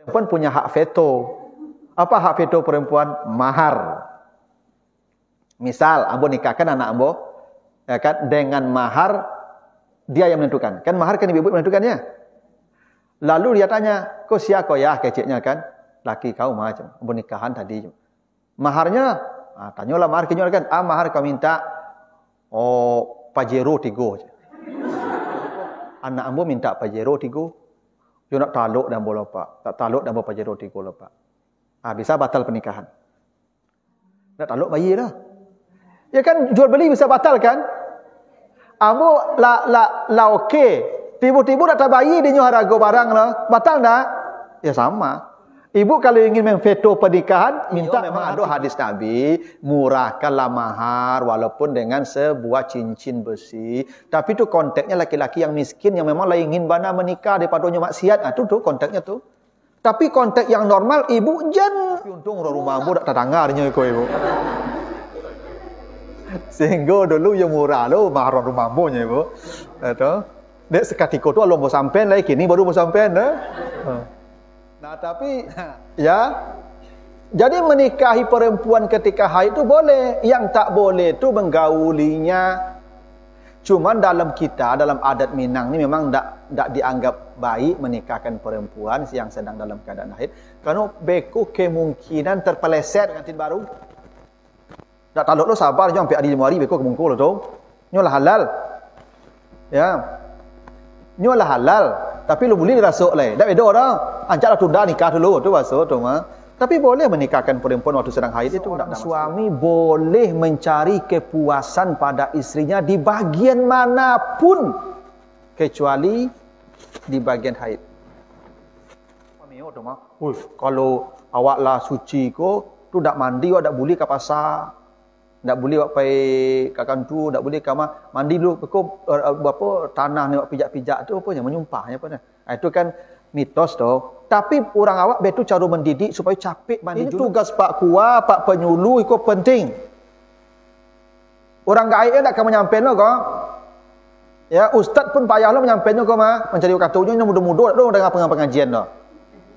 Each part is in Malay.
Perempuan punya hak veto. Apa hak veto perempuan? Mahar. Misal, ambo nikahkan anak ambo, ya kan, dengan mahar dia yang menentukan. Kan mahar kan ibu-ibu menentukannya. Lalu dia tanya, kau siapa ya keciknya kan? Laki kau macam, ambo nikahan tadi. Maharnya, tanyalah mahar kenyo kan? Mahar kau minta Pajero 3. Anak ambo minta Pajero 3. Yo nak taluk dan bola pak. Tak taluk dan bola Pajero 3 pak. Bisa batal pernikahan. Nak taluk bayi dah. Ya kan jual beli bisa batal kan? Ambo la okey. Tiba-tiba nak bayi dia nyuruh harga barang lah. Batal tak? Ya sama. Ibu kalau ingin memveto pernikahan, minta memang ada hadis Nabi, murahkanlah mahar walaupun dengan sebuah cincin besi. Tapi itu konteksnya laki-laki yang miskin yang memang lah ingin bana menikah daripada maksiat. Itu konteksnya tu. Tapi konteks yang normal ibu jen. Untung rumah ibu tak terdengarnya kau ibu. Sehingga dulu yang murah lo mahar rumah ibu nya ibu. Itu. Dek sekatiko tu alom sampean lagi kini baru sampean dah. Nah tapi ya, jadi menikahi perempuan ketika haid itu boleh. Yang tak boleh itu menggaulinya. Cuman dalam adat Minang ni memang tak dianggap baik menikahkan perempuan yang sedang dalam keadaan haid. Karena beku kemungkinan terpeleset pengantin baru. Tak taluk lo sabar jangan sampai hari 5 hari beku kemungkul tu. Nyolah halal. Ya. Nyolah halal. Tapi lu boleh dirasuk lah. Tak beda dah. Anjaklah tunda nikah dulu. Tu masuk tu mah. Tapi boleh menikahkan perempuan waktu sedang haid itu. Suami boleh mencari kepuasan pada istrinya di bagian manapun. Kecuali di bagian haid. Kalau awak lah suci ko, tu tak mandi, awak tak boleh ke pasar. Tak boleh awak pergi ke kantor, tak boleh ke mandi dulu. Kau berapa tanah ni awak pijak-pijak tu apa je menyumpahnya apa. Itu kan mitos tu. Tapi orang awak betul cara mendidik supaya capek mandi. Ini tugas Pak Kua, Pak Penyuluh itu penting. Orang gaib tak akan menyampaikan kau. Ya, ustaz pun payahlah menyampaikan kau mah. Mencari katanya mudah-mudah dong dengan pengajian tu.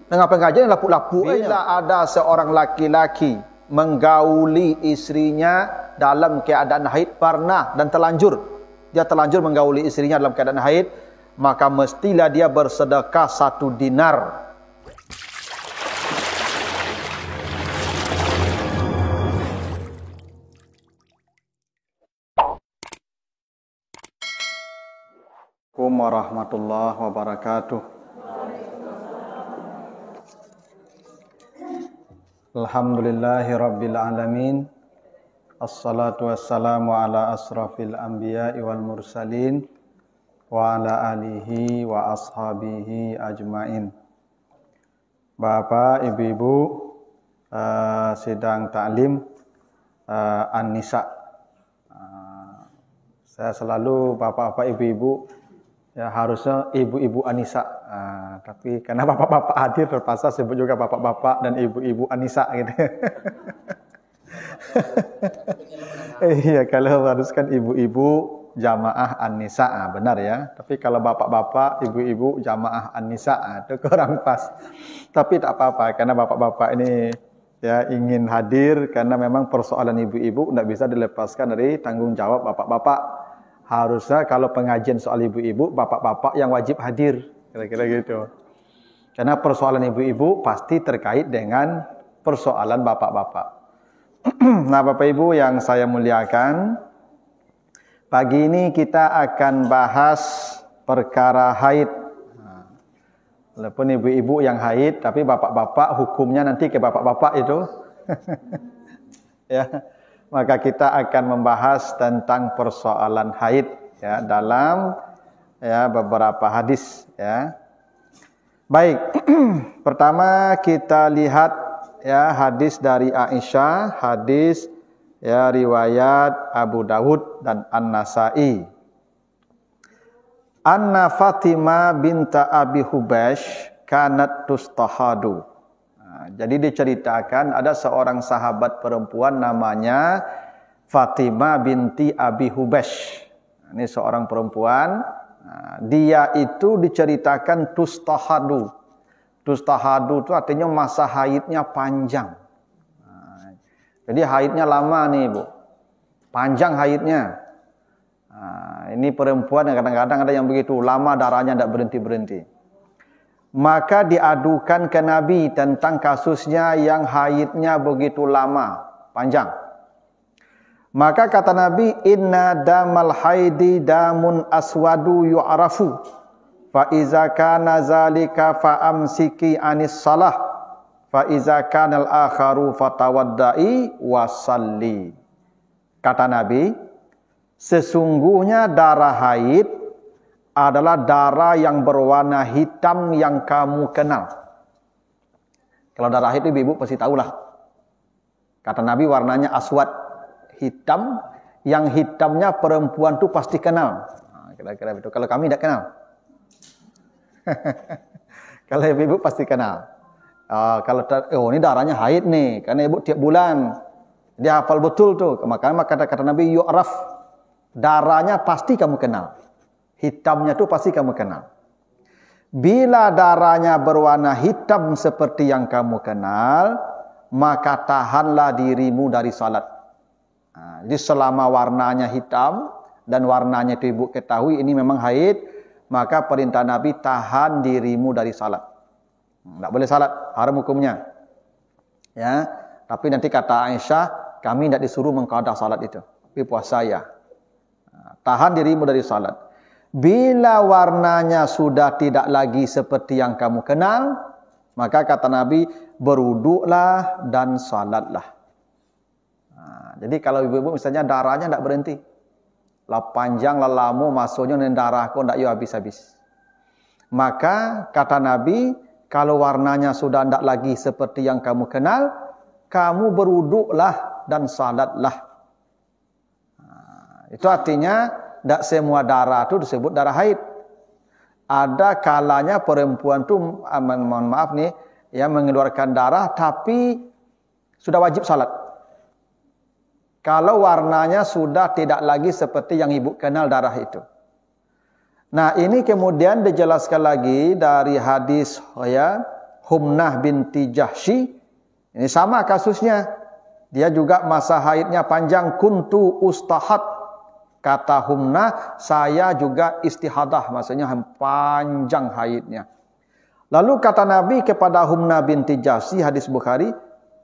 Dengan pengajian lapuk-lapuk bila ada seorang laki-laki menggauli istrinya dalam keadaan haid pernah dan terlanjur. Dia terlanjur menggauli istrinya dalam keadaan haid, maka mestilah dia bersedekah 1 dinar. Assalamualaikum warahmatullahi wabarakatuh. Alhamdulillahi rabbil alamin. Assalatu wassalamu ala asrafil anbiya'i wal mursalin wa ala alihi wa ashabihi ajmain. Bapak, ibu-ibu sidang taklim An-Nisa. Saya selalu bapak-bapak, ibu-ibu, ya harusnya ibu-ibu An-Nisa. Tapi karena bapak-bapak hadir terpaksa sebut juga bapak-bapak dan ibu-ibu An-Nisa gitu. Iya, kalau haruskan ibu-ibu jamaah An-Nisa, benar ya. Tapi kalau bapak-bapak, ibu-ibu jamaah An-Nisa, itu kurang pas. Tapi tak apa-apa karena bapak-bapak ini ya ingin hadir karena memang persoalan ibu-ibu tidak bisa dilepaskan dari tanggung jawab bapak-bapak. Harusnya kalau pengajian soal ibu-ibu, bapak-bapak yang wajib hadir. Kira-kira gitu. Karena persoalan ibu-ibu pasti terkait dengan persoalan bapak-bapak. Nah, Bapak Ibu yang saya muliakan, pagi ini kita akan bahas perkara haid. Walaupun ibu-ibu yang haid, tapi bapak-bapak hukumnya nanti ke bapak-bapak itu. Ya, maka kita akan membahas tentang persoalan haid ya dalam ya beberapa hadis ya. Baik. Pertama kita lihat ya hadis dari Aisyah, hadis ya riwayat Abu Dawud dan An-Nasa'i. Anna Fatimah binta Abi Hubash kanat tustahadu. Jadi diceritakan ada seorang sahabat perempuan namanya Fatimah binti Abi Hubash. Ini seorang perempuan. Dia itu diceritakan tustahadu. Tustahadu itu artinya masa haidnya panjang. Jadi haidnya lama nih ibu, panjang haidnya. Ini perempuan yang kadang-kadang ada yang begitu, lama darahnya tidak berhenti-berhenti. Maka diadukan ke Nabi tentang kasusnya yang haidnya begitu lama, panjang. Maka kata Nabi, inna damal haidi damun aswadu yu'rafu, fa iza kana zalika fa amsiki anis salah, fa iza kana al-akharu fatawaddai wasalli. Kata Nabi, sesungguhnya darah haid adalah darah yang berwarna hitam yang kamu kenal. Kalau darah haid itu ibu pasti tahulah. Kata Nabi warnanya aswad, hitam, yang hitamnya perempuan itu pasti kenal. Kira-kira begitu. Kalau kami tidak kenal. Kalau ibu pasti kenal. Kalau ini darahnya haid nih, karena ibu tiap bulan dia hafal betul tuh. Makanya kata Nabi yu'raf, darahnya pasti kamu kenal, hitamnya tuh pasti kamu kenal. Bila darahnya berwarna hitam seperti yang kamu kenal, maka tahanlah dirimu dari salat. Jadi selama warnanya hitam dan warnanya itu ibu ketahui ini memang haid, maka perintah Nabi tahan dirimu dari salat. Tidak boleh salat, haram hukumnya. Ya, tapi nanti kata Aisyah, kami tidak disuruh mengqada salat itu, tapi puasa ya. Tahan dirimu dari salat. Bila warnanya sudah tidak lagi seperti yang kamu kenal, maka kata Nabi, berwuduklah dan salatlah. Jadi kalau ibu-ibu misalnya darahnya tidak berhenti, lah panjang, lah lama masuknya dan darahku tidak habis-habis. Maka kata Nabi, kalau warnanya sudah tidak lagi seperti yang kamu kenal, kamu berwuduklah dan salatlah. Itu artinya tidak semua darah itu disebut darah haid. Ada kalanya perempuan itu, mohon maaf nih, ya mengeluarkan darah tapi sudah wajib salat. Kalau warnanya sudah tidak lagi seperti yang ibu kenal darah itu. Nah, ini kemudian dijelaskan lagi dari hadis ya Humnah binti Jahsy. Ini sama kasusnya. Dia juga masa haidnya panjang, kuntu ustahad. Kata Humnah, saya juga istihadah, maksudnya panjang haidnya. Lalu kata Nabi kepada Humnah binti Jahsy, hadis Bukhari,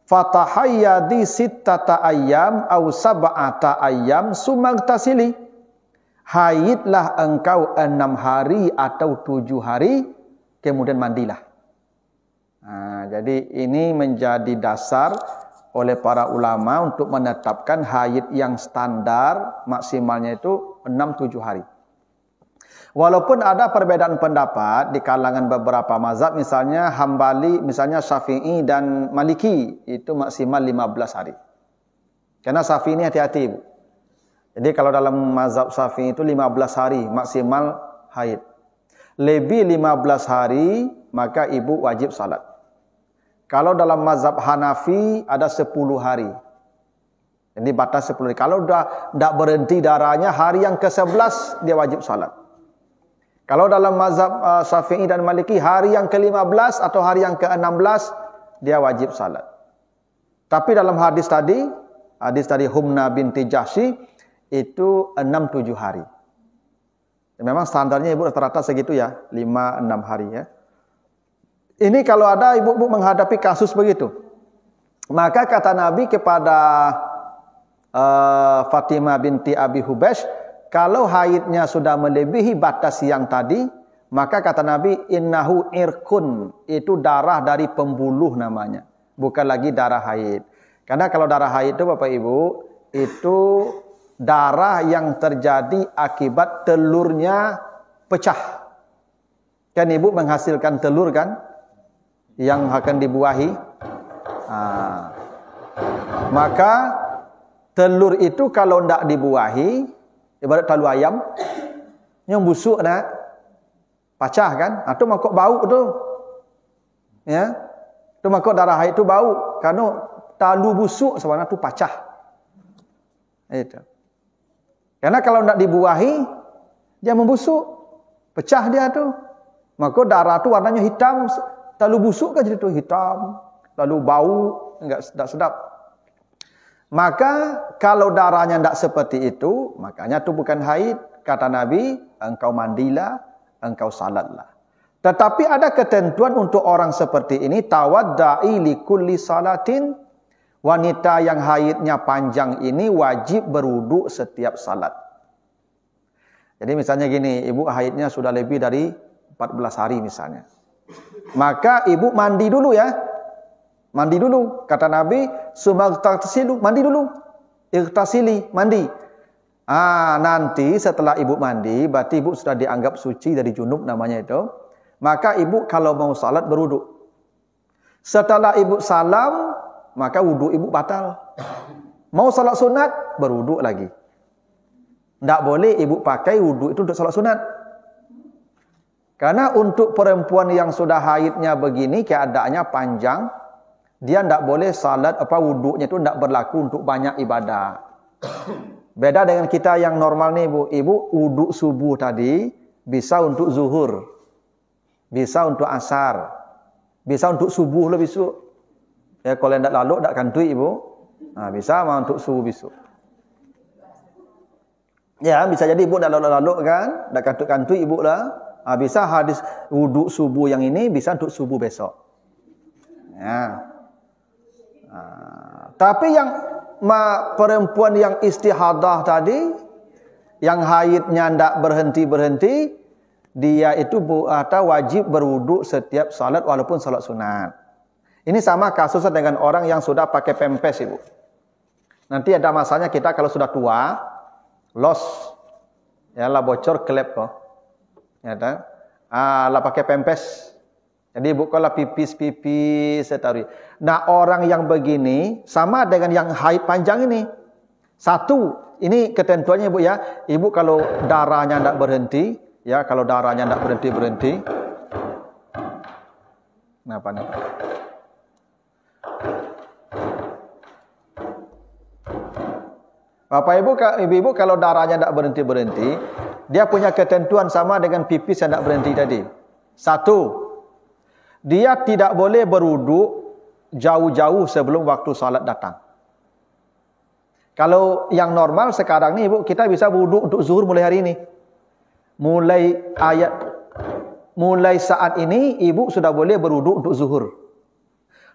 fatahayyadi sittata ayyam aw sab'ata ayyam sumagtasili. Haidlah engkau 6 hari atau 7 hari, kemudian mandilah. Jadi ini menjadi dasar oleh para ulama untuk menetapkan haid yang standar maksimalnya itu 6-7 hari. Walaupun ada perbedaan pendapat di kalangan beberapa mazhab, misalnya Hambali, misalnya Syafi'i dan Maliki, itu maksimal 15 hari. Karena Syafi'i ini hati-hati ibu. Jadi kalau dalam mazhab Syafi'i itu 15 hari maksimal haid. Lebih 15 hari maka ibu wajib salat. Kalau dalam mazhab Hanafi ada 10 hari. Jadi batas 10 hari. Kalau sudah tidak berhenti darahnya, hari yang ke-11 dia wajib salat. Kalau dalam mazhab Syafi'i dan Maliki, hari yang ke-15 atau hari yang ke-16 dia wajib salat. Tapi dalam hadis tadi Humnah binti Jahsy itu 6-7 hari. Memang standarnya ibu rata-rata segitu ya, 5-6 hari ya. Ini kalau ada ibu-ibu menghadapi kasus begitu, maka kata Nabi kepada Fatimah binti Abi Hubaysh, kalau haidnya sudah melebihi batas yang tadi, maka kata Nabi, innahu irkun, itu darah dari pembuluh namanya, bukan lagi darah haid. Karena kalau darah haid itu Bapak Ibu, itu darah yang terjadi akibat telurnya pecah. Kan ibu menghasilkan telur kan, yang akan dibuahi. Maka telur itu kalau tidak dibuahi, ibarat talu ayam yang busuk nak pecah kan, atau makok bau tu, ya, tu makok darah haid tu bau, karena talu busuk sebenarnya tu pecah. Itu. Karena kalau tidak dibuahi, dia membusuk, pecah dia tu. Maka darah tu warnanya hitam, Terlalu busuk kan jadi tu hitam, lalu bau, enggak sedap. Maka kalau darahnya tidak seperti itu, makanya itu bukan haid. Kata Nabi, engkau mandilah, engkau salatlah. Tetapi ada ketentuan untuk orang seperti ini, tawadda'i li kulli salatin. Wanita yang haidnya panjang ini wajib berwuduk setiap salat. Jadi misalnya gini, ibu haidnya sudah lebih dari 14 hari misalnya. Maka ibu mandi dulu ya. Mandi dulu. Kata Nabi, sumaghtasilu, mandi dulu. Ightasili, mandi. Nanti setelah ibu mandi, berarti ibu sudah dianggap suci dari junub namanya itu. Maka ibu kalau mau salat berwuduk. Setelah ibu salam, maka wuduk ibu batal. Mau salat sunat, berwuduk lagi. Tak boleh ibu pakai wuduk itu untuk salat sunat. Karena untuk perempuan yang sudah haidnya begini, keadaannya panjang, dia tak boleh salat, wuduknya itu tak berlaku untuk banyak ibadah. Beda dengan kita yang normal nih ibu. Ibu wuduk subuh tadi, bisa untuk zuhur. Bisa untuk asar. Bisa untuk subuh lebih besok. Ya, kalau yang tak lalu, tak kantui ibu. Bisa mah untuk subuh besok. Ya, bisa jadi ibu tak lalu-lalu kan. Tak kantui ibu lah. Bisa hadis wuduk subuh yang ini, bisa untuk subuh besok. Ya. Tapi yang perempuan yang istihadah tadi, yang haidnya tak berhenti-berhenti, dia itu wajib berwuduk setiap salat walaupun salat sunat. Ini sama kasusnya dengan orang yang sudah pakai pempes ibu. Nanti ada masanya kita kalau sudah tua, los, ya lah bocor klep kok, ya kan? Lah pakai pempes. Jadi ibu kalau pipis setari. Nah orang yang begini sama dengan yang haid panjang ini. Satu, ini ketentuannya ibu ya. Ibu kalau darahnya tidak berhenti, ya kalau darahnya tidak berhenti. Kenapa nih? Bapak ibu kalau darahnya tidak berhenti, dia punya ketentuan sama dengan pipis yang tidak berhenti tadi. Satu, dia tidak boleh berwuduk jauh-jauh sebelum waktu salat datang. Kalau yang normal sekarang ni ibu, kita bisa wuduk untuk zuhur mulai hari ini. Mulai saat ini ibu sudah boleh berwuduk untuk zuhur.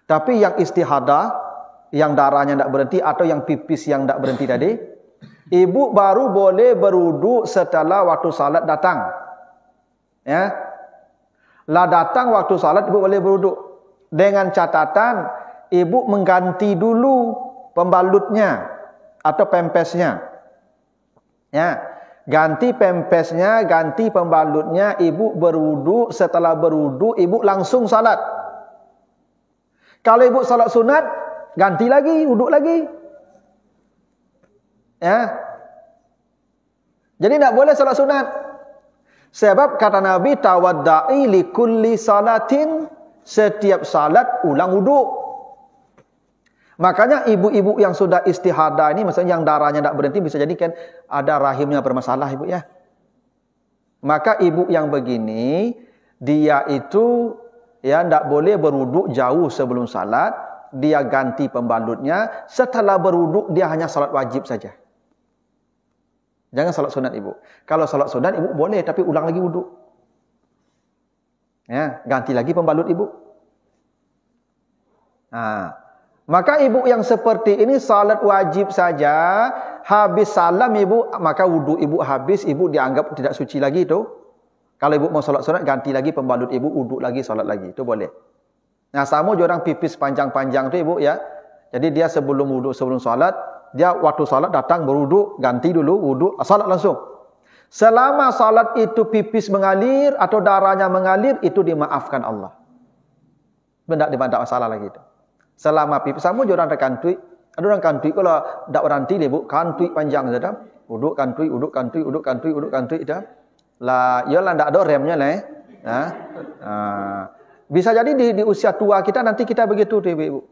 Tapi yang istihadah, yang darahnya tidak berhenti atau yang pipis yang tidak berhenti tadi, ibu baru boleh berwuduk setelah waktu salat datang. Ya. Lah datang waktu salat ibu boleh berwuduk. Dengan catatan ibu mengganti dulu pembalutnya atau pempesnya. Ya. Ganti pempesnya, ganti pembalutnya, ibu berwuduk, setelah berwuduk ibu langsung salat. Kalau ibu salat sunat, ganti lagi, wuduk lagi. Ya. Jadi tidak boleh salat sunat. Sebab kata Nabi, tawadda'i li kulli salatin, setiap salat ulang wuduk. Makanya ibu-ibu yang sudah istihadah ini, maksudnya yang darahnya tidak berhenti, bisa jadi kan ada rahimnya bermasalah ibu ya. Maka ibu yang begini, dia itu ya tidak boleh berwuduk jauh sebelum salat. Dia ganti pembalutnya. Setelah berwuduk dia hanya salat wajib saja. Jangan salat sunat ibu. Kalau salat sunat ibu boleh, tapi ulang lagi wuduk. Ya, ganti lagi pembalut ibu. Maka ibu yang seperti ini salat wajib saja. Habis salam ibu, maka wuduk ibu habis, ibu dianggap tidak suci lagi itu. Kalau ibu mau salat sunat, ganti lagi pembalut ibu, wuduk lagi, salat lagi. Itu boleh. Nah, sama juga orang pipis panjang-panjang tu ibu ya. Jadi dia sebelum wuduk, sebelum salat, dia waktu salat datang berwuduk, ganti dulu wuduk, salat langsung. Selama salat itu pipis mengalir atau darahnya mengalir, itu dimaafkan Allah. Benda tidak masalah lagi itu. Selama pipis, sama juga orang kantui. Ada orang kantui kalau tidak berhenti dia ibu, kantui panjang saja. Wuduk kantui, wuduk kantui, wuduk kantui, wuduk kantui itu. Lah, iyalah tidak ada remnya lah. Bisa jadi di usia tua kita nanti kita begitu tuh ibu.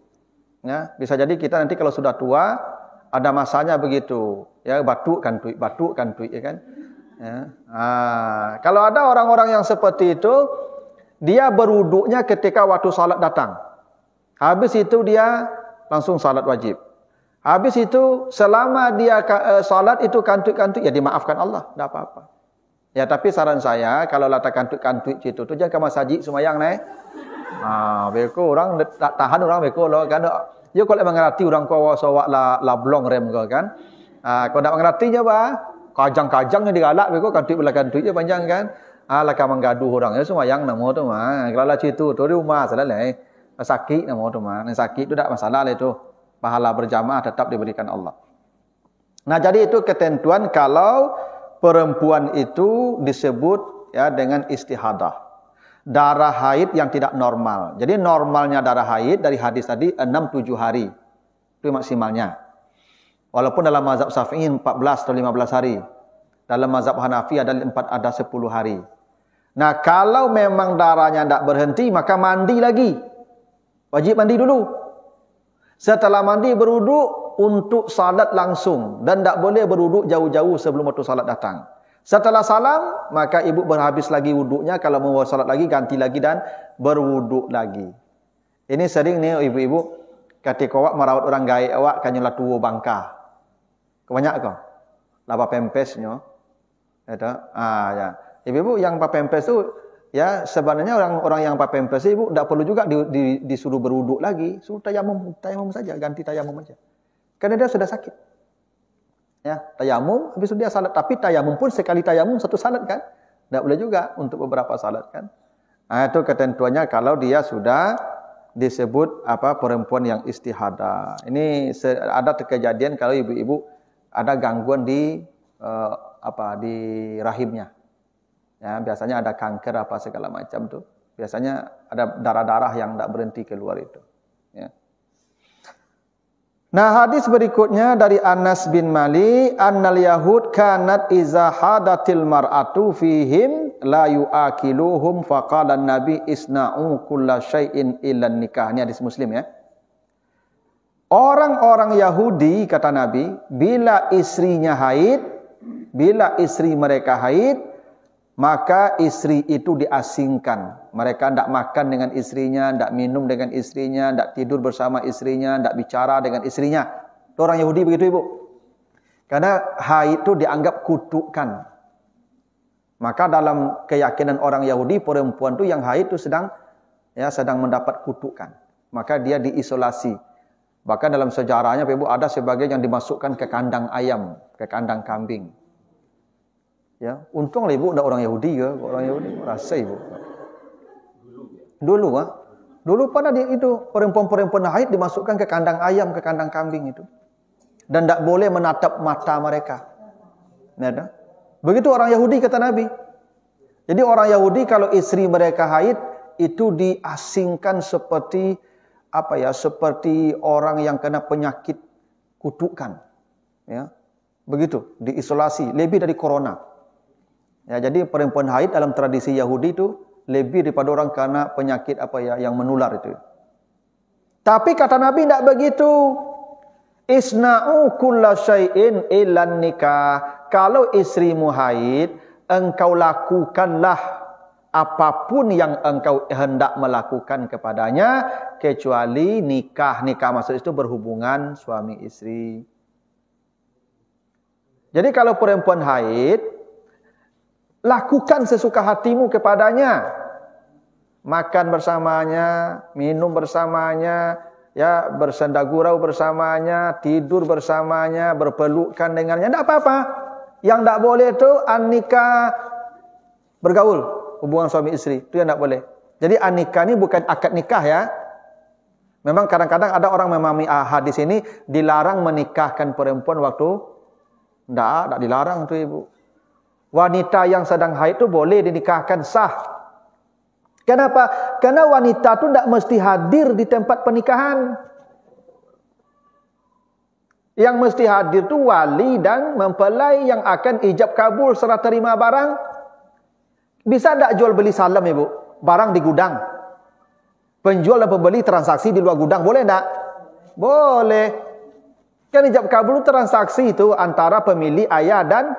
Ya, bisa jadi kita nanti kalau sudah tua ada masanya begitu. Ya, batuk kantui, ya kan. Ya. Kalau ada orang-orang yang seperti itu, dia berwuduknya ketika waktu salat datang. Habis itu dia langsung salat wajib. Habis itu selama dia salat itu kantuk-kantuk, ya dimaafkan Allah, tak apa-apa. Ya tapi saran saya, kalau lata kantuk-kantuk itu tu jangan ke masjid semayang naik. Beko orang tak tahan orang beko lo kan. Dia kalau mengerti orang kau sawak la blong rem kau kan. Kau tak mengertinya bah, kajang-kajangnya digalak beko kantuk belakang kantuk je panjang kan. Laka menggaduh orang ya semayang namo tu mah. Kalau lah situ tu di rumah salah le. Sakit namo tu mah. Sakit tu tak masalah le tu. Pahala berjamaah tetap diberikan Allah. Nah, jadi itu ketentuan kalau perempuan itu disebut ya dengan istihadah. Darah haid yang tidak normal. Jadi normalnya darah haid dari hadis tadi 6-7 hari. Itu maksimalnya. Walaupun dalam mazhab Syafi'i 14 atau 15 hari. Dalam mazhab Hanafi ada 10 hari. Nah, kalau memang darahnya tidak berhenti, maka mandi lagi. Wajib mandi dulu. Setelah mandi berwuduk untuk salat langsung. Dan tak boleh berwuduk jauh-jauh sebelum waktu salat datang. Setelah salam, maka ibu berhabis lagi wuduknya. Kalau mau salat lagi, ganti lagi dan berwuduk lagi. Ini sering nih ibu-ibu. Ketika awak merawat orang gaib awak, kanyolah tua bangka. Kebanyak kau? Lapa pempesnya. Ya. Ibu-ibu yang pempes tu, ya sebenarnya orang yang pakai pempes ibu tidak perlu juga disuruh berwuduk lagi, suruh tayamum saja, ganti tayamum saja. Karena dia sudah sakit. Ya, tayamum habis itu dia salat, tapi tayamum pun sekali tayamum satu salat kan? Tidak boleh juga untuk beberapa salat kan? Itu ketentuannya kalau dia sudah disebut perempuan yang istihadah. Ini ada kejadian kalau ibu-ibu ada gangguan di di rahimnya. Ya, biasanya ada kanker apa segala macam tu. Biasanya ada darah-darah yang tak berhenti keluar itu. Ya. Nah, hadis berikutnya dari Anas bin Malik, annal yahud kanat iza hadatil mar'atu fihim la yuakiluhum faqala an-nabi isna'u kulla syai'in illa nikah. Ini hadis Muslim ya. Orang-orang Yahudi kata Nabi, bila istri mereka haid, maka istri itu diasingkan. Mereka tidak makan dengan istrinya, tidak minum dengan istrinya, tidak tidur bersama istrinya, tidak bicara dengan istrinya. Orang Yahudi begitu ibu. Karena haid itu dianggap kutukan. Maka dalam keyakinan orang Yahudi, perempuan itu yang haid itu sedang mendapat kutukan. Maka dia diisolasi. Bahkan dalam sejarahnya ibu ada sebagian yang dimasukkan ke kandang ayam, ke kandang kambing. Ya, untunglah ibu ada orang Yahudi ke, orang Yahudi rasa ibu. Dulu pada itu perempuan-perempuan haid dimasukkan ke kandang ayam, ke kandang kambing itu. Dan tak boleh menatap mata mereka. Nah, begitu orang Yahudi kata Nabi. Jadi orang Yahudi kalau istri mereka haid itu diasingkan seperti seperti orang yang kena penyakit kutukan. Ya. Begitu, diisolasi lebih dari corona. Ya, jadi perempuan haid dalam tradisi Yahudi itu lebih daripada orang kena penyakit yang menular itu. Tapi kata Nabi tidak begitu. Isna'u kulla syai'in illan nikah. Kalau istrimu haid, engkau lakukanlah apapun yang engkau hendak melakukan kepadanya kecuali nikah. Nikah maksud itu berhubungan suami istri. Jadi kalau perempuan haid, lakukan sesuka hatimu kepadanya. Makan bersamanya, minum bersamanya, ya bersenda gurau bersamanya, tidur bersamanya, berpelukan dengannya, tidak apa-apa. Yang tidak boleh itu an-nikah, bergaul, hubungan suami istri, itu yang tidak boleh. Jadi an-nikah ini bukan akad nikah ya. Memang kadang-kadang ada orang memahami hadis ini dilarang menikahkan perempuan waktu tidak dilarang tuh ibu. Wanita yang sedang haid itu boleh dinikahkan sah. Kenapa? Karena wanita itu tidak mesti hadir di tempat pernikahan. Yang mesti hadir itu wali dan mempelai yang akan ijab kabul serah terima barang. Bisa tidak jual beli salam ibu? Barang di gudang. Penjual dan pembeli transaksi di luar gudang. Boleh tidak? Boleh. Kan ijab kabul transaksi itu antara pemilik ayah dan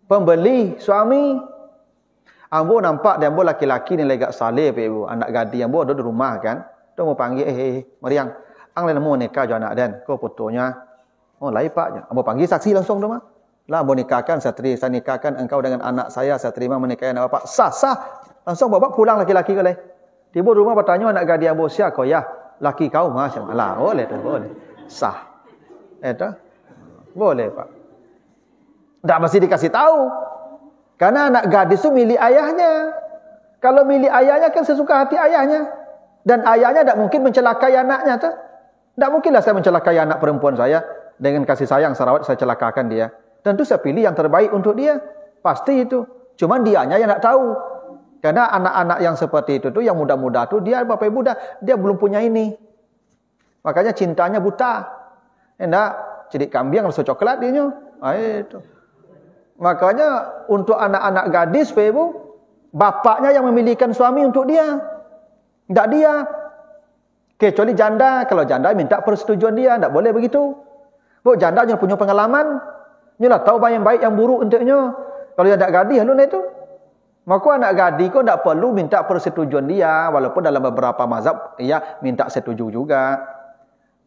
pembeli suami. Ambo nampak dia ambo laki-laki ni legak saleh pe ibu, anak gadi ambo ada di rumah kan. Tu mau panggil Mariang, ang le namo nikah jo anak dan, ko fotonya. Oh, lai pak je. Ambo panggil saksi langsung tu mah. Lah ambo nikahkan satri, saya nikahkan engkau dengan anak saya terima menikahi anak bapak. Sah. Langsung bapak pulang laki-laki ke lai. Tiba rumah bertanya anak gadi ambo sia ko ya, laki kau macam lah, boleh tu, boleh. Sah. Eta. Boleh pak. Tak mesti dikasih tahu. Karena anak gadis itu milik ayahnya. Kalau milik ayahnya kan sesuka hati ayahnya. Dan ayahnya tidak mungkin mencelakai anaknya. Tidak mungkinlah saya mencelakai anak perempuan saya. Dengan kasih sayang sarawat saya celakakan dia. Tentu saya pilih yang terbaik untuk dia. Pasti itu. Cuman dianya yang tidak tahu. Karena anak-anak yang seperti itu tuh, yang muda-muda tuh, dia bapak ibu dia belum punya ini. Makanya cintanya buta. Enggak, cedik kambing rasa coklat dia. Itu. Makanya untuk anak-anak gadis, Pak Ibu, bapaknya yang memilihkan suami untuk dia. Tidak dia. Kecuali janda. Kalau janda minta persetujuan dia. Tidak boleh begitu. Bu, janda yang punya pengalaman. Nyolah tahu yang baik yang buruk untuknya. Kalau anak gadis, lalu itu. Maka anak gadis kau tidak perlu minta persetujuan dia. Walaupun dalam beberapa mazhab, ia minta setuju juga.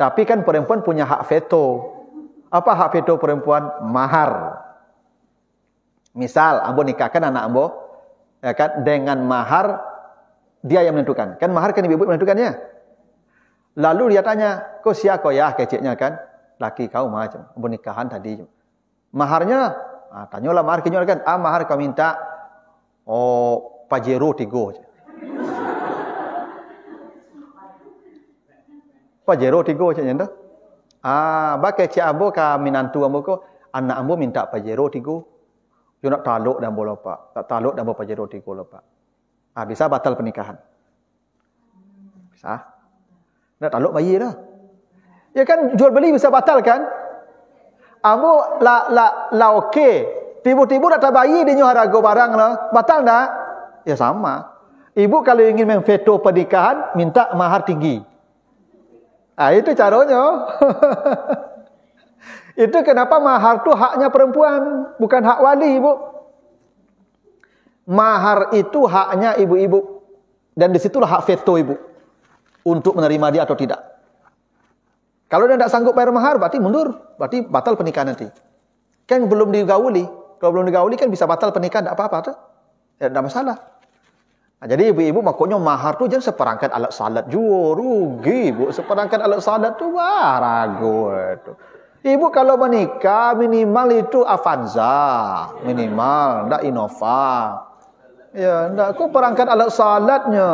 Tapi kan perempuan punya hak veto. Apa hak veto perempuan? Mahar. Misal, ambo nikahkan anak ambo, ya kan, dengan mahar dia yang menentukan. Kan mahar kan ibu-ibu menentukannya. Lalu dia tanya, kau siapa ya keciknya kan? Laki kau macam, ambo nikahan tadi. Maharnya, tanyalah mahar kenyo kan? Mahar kau minta, Pajero 3. Pajero 3 macam tu. Bagai cik ambo ka minantu ambo ko, anak ambo minta Pajero 3. You nak taluk dan bola pak. Tak taluk dan bola Pajero 3 pak. Bisa batal pernikahan. Bisa. Nak taluk bayi dah. Ya kan jual beli bisa batal kan? Ambo la okey. Tiba-tiba nak bayi dia harga barang lah. Batal tak? Ya sama. Ibu kalau ingin memveto pernikahan, minta mahar tinggi. Itu caranya. Itu kenapa mahar itu haknya perempuan, bukan hak wali, ibu. Mahar itu haknya ibu-ibu. Dan disitulah hak veto ibu. Untuk menerima dia atau tidak. Kalau dia tidak sanggup bayar mahar, berarti mundur. Berarti batal pernikahan nanti. Kan belum digauli. Kalau belum digauli kan bisa batal pernikahan, tidak apa-apa. Ya, tidak masalah. Jadi ibu-ibu makanya mahar tu jangan seperangkat alat salat juga. Rugi, ibu. Seperangkat alat salat tu ragu itu. Ibu kalau menikah minimal itu Avanza, minimal, ndak Innova. Ya, ndak kok perangkat alat salatnya.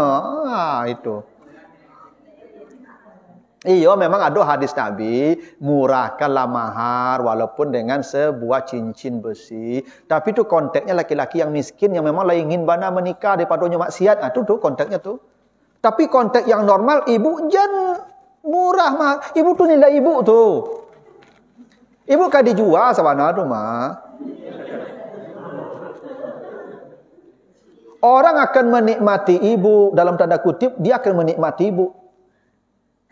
Itu. Iya, memang ada hadis Nabi, murahkanlah mahar walaupun dengan sebuah cincin besi. Tapi itu konteksnya laki-laki yang miskin yang memang ingin bana menikah daripada maksiat. Itu tuh konteksnya tuh. Tapi konteks yang normal, ibu jangan murah mahar. Ibu tuh nilai ibu tuh. Ibu kan dijual sabana tu mah. Orang akan menikmati ibu dalam tanda kutip, dia akan menikmati ibu.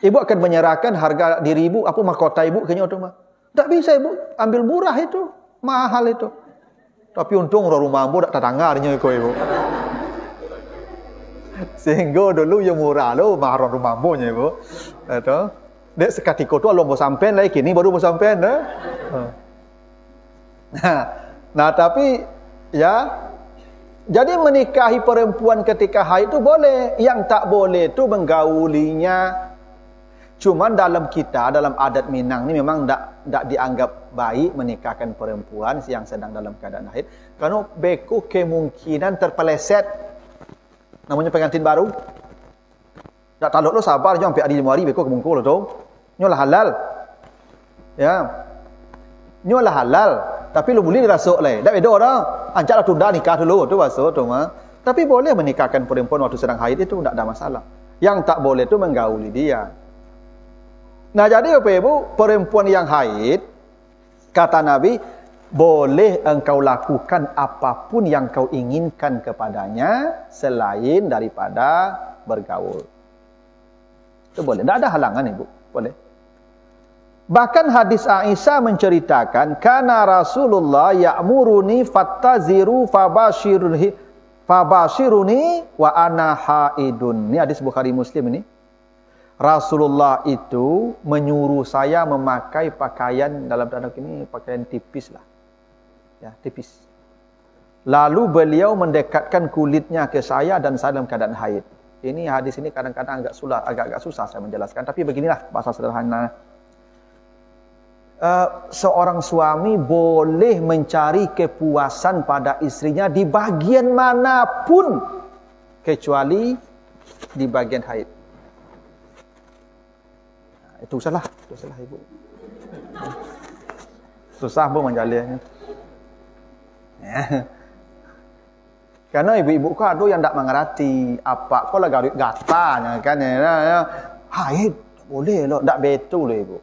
Ibu akan menyerahkan harga diri ibu, apa mahkota ibu kayaknya tu mah. Tak bisa ibu ambil murah itu, mahal itu. Tapi untung orang rumah ibu tak terdengarnya ibu. Sehingga dulu yang murah lo mahar rumah ibunya ibu. Itu. Dek sekatiko tu belum sampai lagi kini baru mau sampai dah. Nah tapi ya jadi menikahi perempuan ketika haid itu boleh, yang tak boleh itu menggaulinya. Cuman dalam kita dalam adat Minang ni memang tak dianggap baik menikahkan perempuan yang sedang dalam keadaan haid karena beko kemungkinan terpeleset. Namanya pengantin baru. Tak taluk lo sabar je sampai hari Januari beko kemungkul tu. Nyolah halal. Ya. Nyolah halal, tapi lu boleh dirasuk lah. Tak beda dah. Anjaklah tunda nikah dulu tu masuk tu mah. Tapi boleh menikahkan perempuan waktu sedang haid itu tak ada masalah. Yang tak boleh tu menggauli dia. Nah, jadi apa ibu, perempuan yang haid kata Nabi, boleh engkau lakukan apapun yang kau inginkan kepadanya selain daripada bergaul. Itu boleh. Tak ada halangan ibu. Boleh. Bahkan hadis Aisyah menceritakan, kana Rasulullah ya'muruni fattaziru fabashirhi Fabashiruni wa ana haidun. Ini hadis Bukhari Muslim ini. Rasulullah itu menyuruh saya memakai pakaian dalam tanda ini pakaian tipis lah. Ya, tipis. Lalu beliau mendekatkan kulitnya ke saya dan saya dalam keadaan haid. Ini hadis ini kadang-kadang agak susah saya menjelaskan, tapi beginilah bahasa sederhana. Seorang suami boleh mencari kepuasan pada istrinya di bagian manapun kecuali di bagian haid. Itu salah ibu. Susah bu menjalinnya. Karena ibu-ibu kau ada yang tak mengerti apa kau lah garit gatanya kan ya. Haid boleh loh, tak betul loh ibu.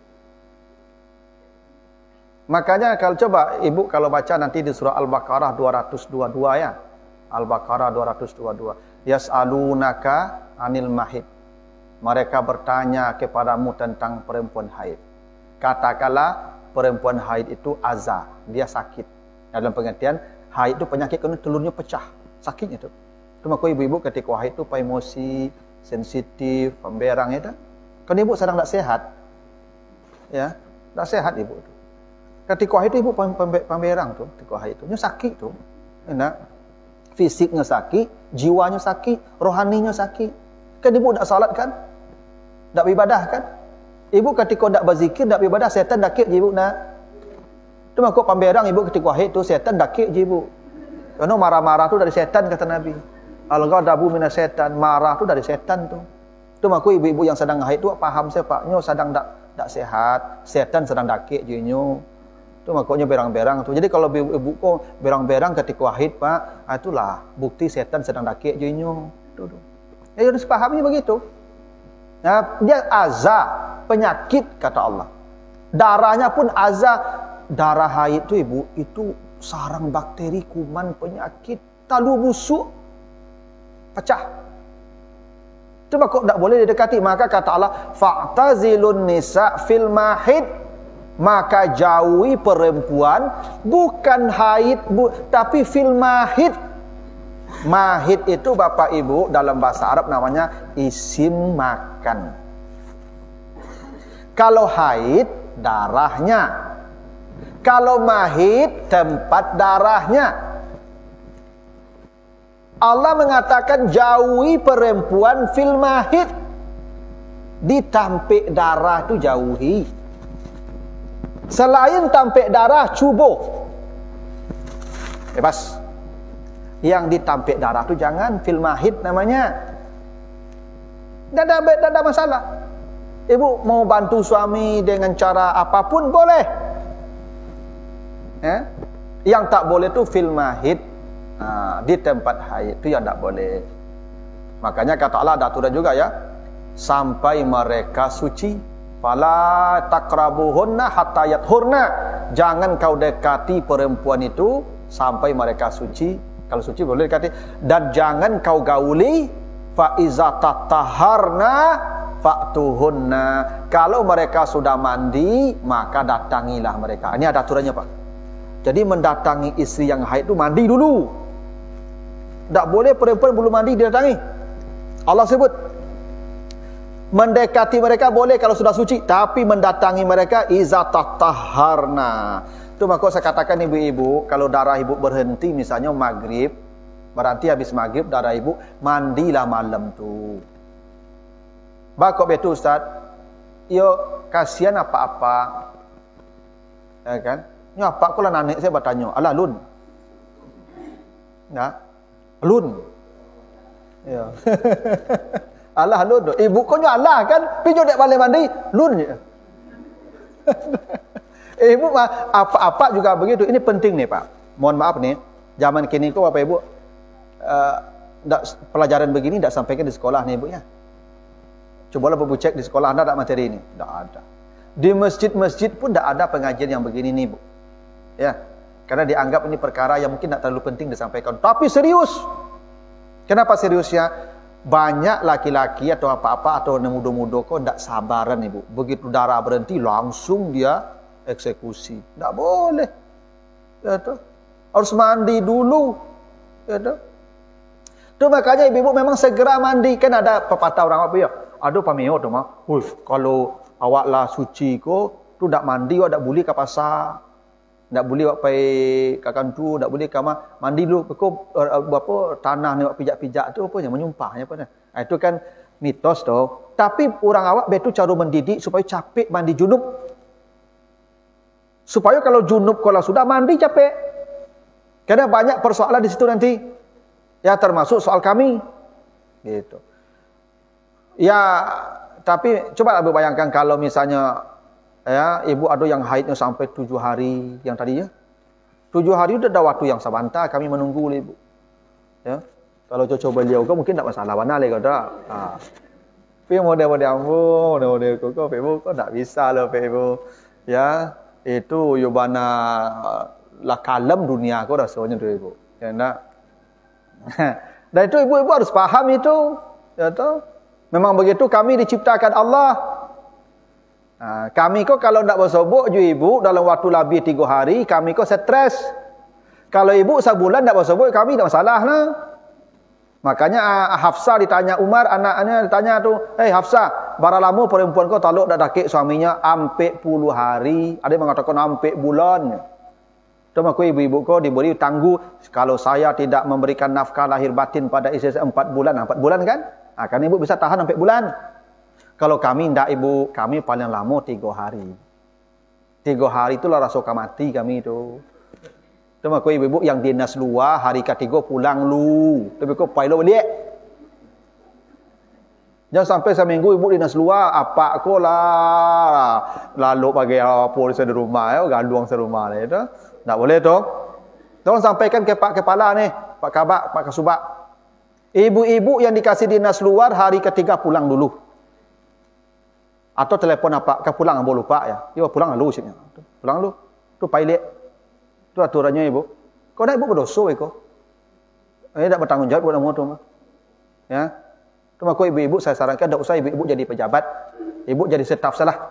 Makanya kalau coba ibu kalau baca nanti di surah Al-Baqarah 222 ya. Al-Baqarah 222. Yas'alunaka 'anil mahid. Mereka bertanya kepadamu tentang perempuan haid. Katakanlah perempuan haid itu azza, dia sakit. Dalam pengertian haid itu penyakit kerana telurnya pecah, sakitnya tu. Itu maka ibu-ibu ketika haid itu emosi, sensitif, pemberang itu. Kan ibu sedang tak sehat. Ya, tak sehat ibu tu. Ketika haid itu ibu pemberang tu, ketika haid itu, sakit tu. Enak. Fisiknya sakit, jiwanya sakit, rohaninya sakit. Kan ibu tak salat kan? Tak beribadah kan? Ibu ketika tak berzikir, tak beribadah, setan dakik je ibu nak. Itu maka pemberang ibu ketika haid tu, setan dakik je ibu. Kerana marah-marah tu dari setan kata Nabi. Al-ghadabu minas setan, marah tu dari setan tu. Itu maka ibu-ibu yang sedang haid tu faham sepaknya sedang tak sehat, setan sedang dakik je nyo. Itu makanya berang-berang tu. Jadi kalau ibu ko berang-berang ketika haid pak, itulah bukti setan sedang dakik je nyo. Tu. Ya harus pahamnya begitu. Nah, dia azza, penyakit kata Allah. Darahnya pun azza. Darah haid tu ibu, itu sarang bakteri, kuman, penyakit, talu busuk, pecah. Itu maka tak boleh didekati. Maka kata Allah, fa'tazilun nisa fil mahid. Maka jauhi perempuan bukan haid tapi fil mahid. Mahid itu Bapak Ibu dalam bahasa Arab namanya isim makan. Kalau haid darahnya. Kalau mahid tempat darahnya. Allah mengatakan jauhi perempuan fil mahid. Ditampik darah itu jauhi. Selain tampik darah cubuh. Bebas. Yang ditampik darah tu jangan, fil mahid namanya. Tak ada masalah. Ibu mau bantu suami dengan cara apapun boleh. Yang tak boleh tu fil mahid. Di tempat haid tu yang tak boleh. Makanya kata Allah ada aturan juga ya. Sampai mereka suci. Fala takrabuhunna hatta yathurna. Jangan kau dekati perempuan itu sampai mereka suci. Kalau suci boleh dekati. Dan jangan kau gauli fa iza tataharna fa'tuhunna. Kalau mereka sudah mandi, maka datangilah mereka. Ini ada aturannya, Pak. Jadi mendatangi istri yang haid itu mandi dulu. Tak boleh perempuan belum mandi didatangi. Allah sebut mendekati mereka boleh kalau sudah suci, tapi mendatangi mereka iza tataharna. Itu maka saya katakan ibu-ibu, kalau darah ibu berhenti misalnya maghrib, berhenti habis maghrib darah ibu, mandilah malam tu. Bakok betul Ustaz. Yo kasihan apa-apa. Ya kan? Nya apa kula nanek saya bertanya, "Alah lun." Nah. Lun. Ya. Alah lun. Ibu ko nya alah kan, pijo dek balik mandi, lun je. Ibu apa-apa juga begitu. Ini penting nih Pak. Mohon maaf nih, zaman kini kok Bapak Ibu pelajaran begini tidak sampaikan di sekolah nih Ibu ya. Cobalah Ibu cek di sekolah Anda ada materi ini. Tidak ada. Di masjid-masjid pun tidak ada pengajian yang begini nih Bu. Ya. Karena dianggap ini perkara yang mungkin tidak terlalu penting disampaikan. Tapi serius. Kenapa seriusnya? Banyak laki-laki atau apa-apa atau muda-muda kok tidak sabaran Ibu. Begitu darah berhenti langsung dia eksekusi. Tak boleh. Ya toh. Harus mandi dulu. Ya toh. Tu makanya ibu-ibu memang segera mandi. Kan ada pepatah orang apa ya? Aduh pameo tu mah. Kalau awak lah suci ko, tu dak mandi awak dak boleh ke pasar. Dak boleh awak pai ke kantu, dak boleh ke mandi dulu ko apa tanah ni awak pijak-pijak tu apa yang menyumpahnya apa. Itu kan mitos tu. Tapi orang awak betu cara mendidik supaya capek mandi junub. Supaya kalau junub kalau sudah mandi capek. Karena banyak persoalan di situ nanti. Ya termasuk soal kami. Gitu. Ya tapi coba bayangkan kalau misalnya ya ibu ada yang haidnya sampai 7 hari yang tadi ya. 7 hari udah ada waktu yang sabanta kami menunggu ibu. Ya. Kalau cocok beliau kau mungkin tak masalah mana lagi kau dah. Tapi model-model ambo, model-model kau ibu kau tak bisa lah ibu. Ya, itu yubana la kalam dunia kau rasanya tu ibu. Ya nak. Dan itu ibu-ibu harus paham itu. Ya tahu. Memang begitu kami diciptakan Allah. Kami kok kalau tak bersobok je ibu dalam waktu lebih 3 hari, kami kok stres. Kalau ibu sebulan tak bersobok, kami tak masalah lah. Makanya Hafsah ditanya Umar, anaknya ditanya tu, Hafsah, bara lama perempuan kau taluk dak dakik suaminya ampe 10 hari, ada yang mengatakan ampe bulan. Tu maka ibu-ibu kau diberi tangguh, kalau saya tidak memberikan nafkah lahir batin pada isteri 4 bulan, 4 bulan kan? Kan ibu bisa tahan sampai bulan. Kalau kami tidak ibu, kami paling lama 3 hari. 3 hari itulah rasa mati kami itu. Itu maka ibu-ibu yang dinas luar, hari ketiga pulang lu. Tapi kau payah balik. Jangan sampai seminggu ibu dinas luar, apa kau lah. Lalu bagi polis di rumah, ganduang di rumah. Itu. Tak boleh tu. Tolong sampaikan ke Pak Kepala ni, Pak Kabak, Pak Kasubag. Ibu-ibu yang dikasih dinas luar hari ketiga pulang dulu. Atau telefon apa, kau pulang ambo lupa ya. Yo pulang dulu sini. Pulang dulu. Tu pilot. Tu aturannya ibu. Kau dah ibu berdosa kau. Tak bertanggung jawab buat tu mah. Ya. Tu maka ibu-ibu saya sarankan tak usah ibu-ibu jadi pejabat. Ibu jadi staf salah.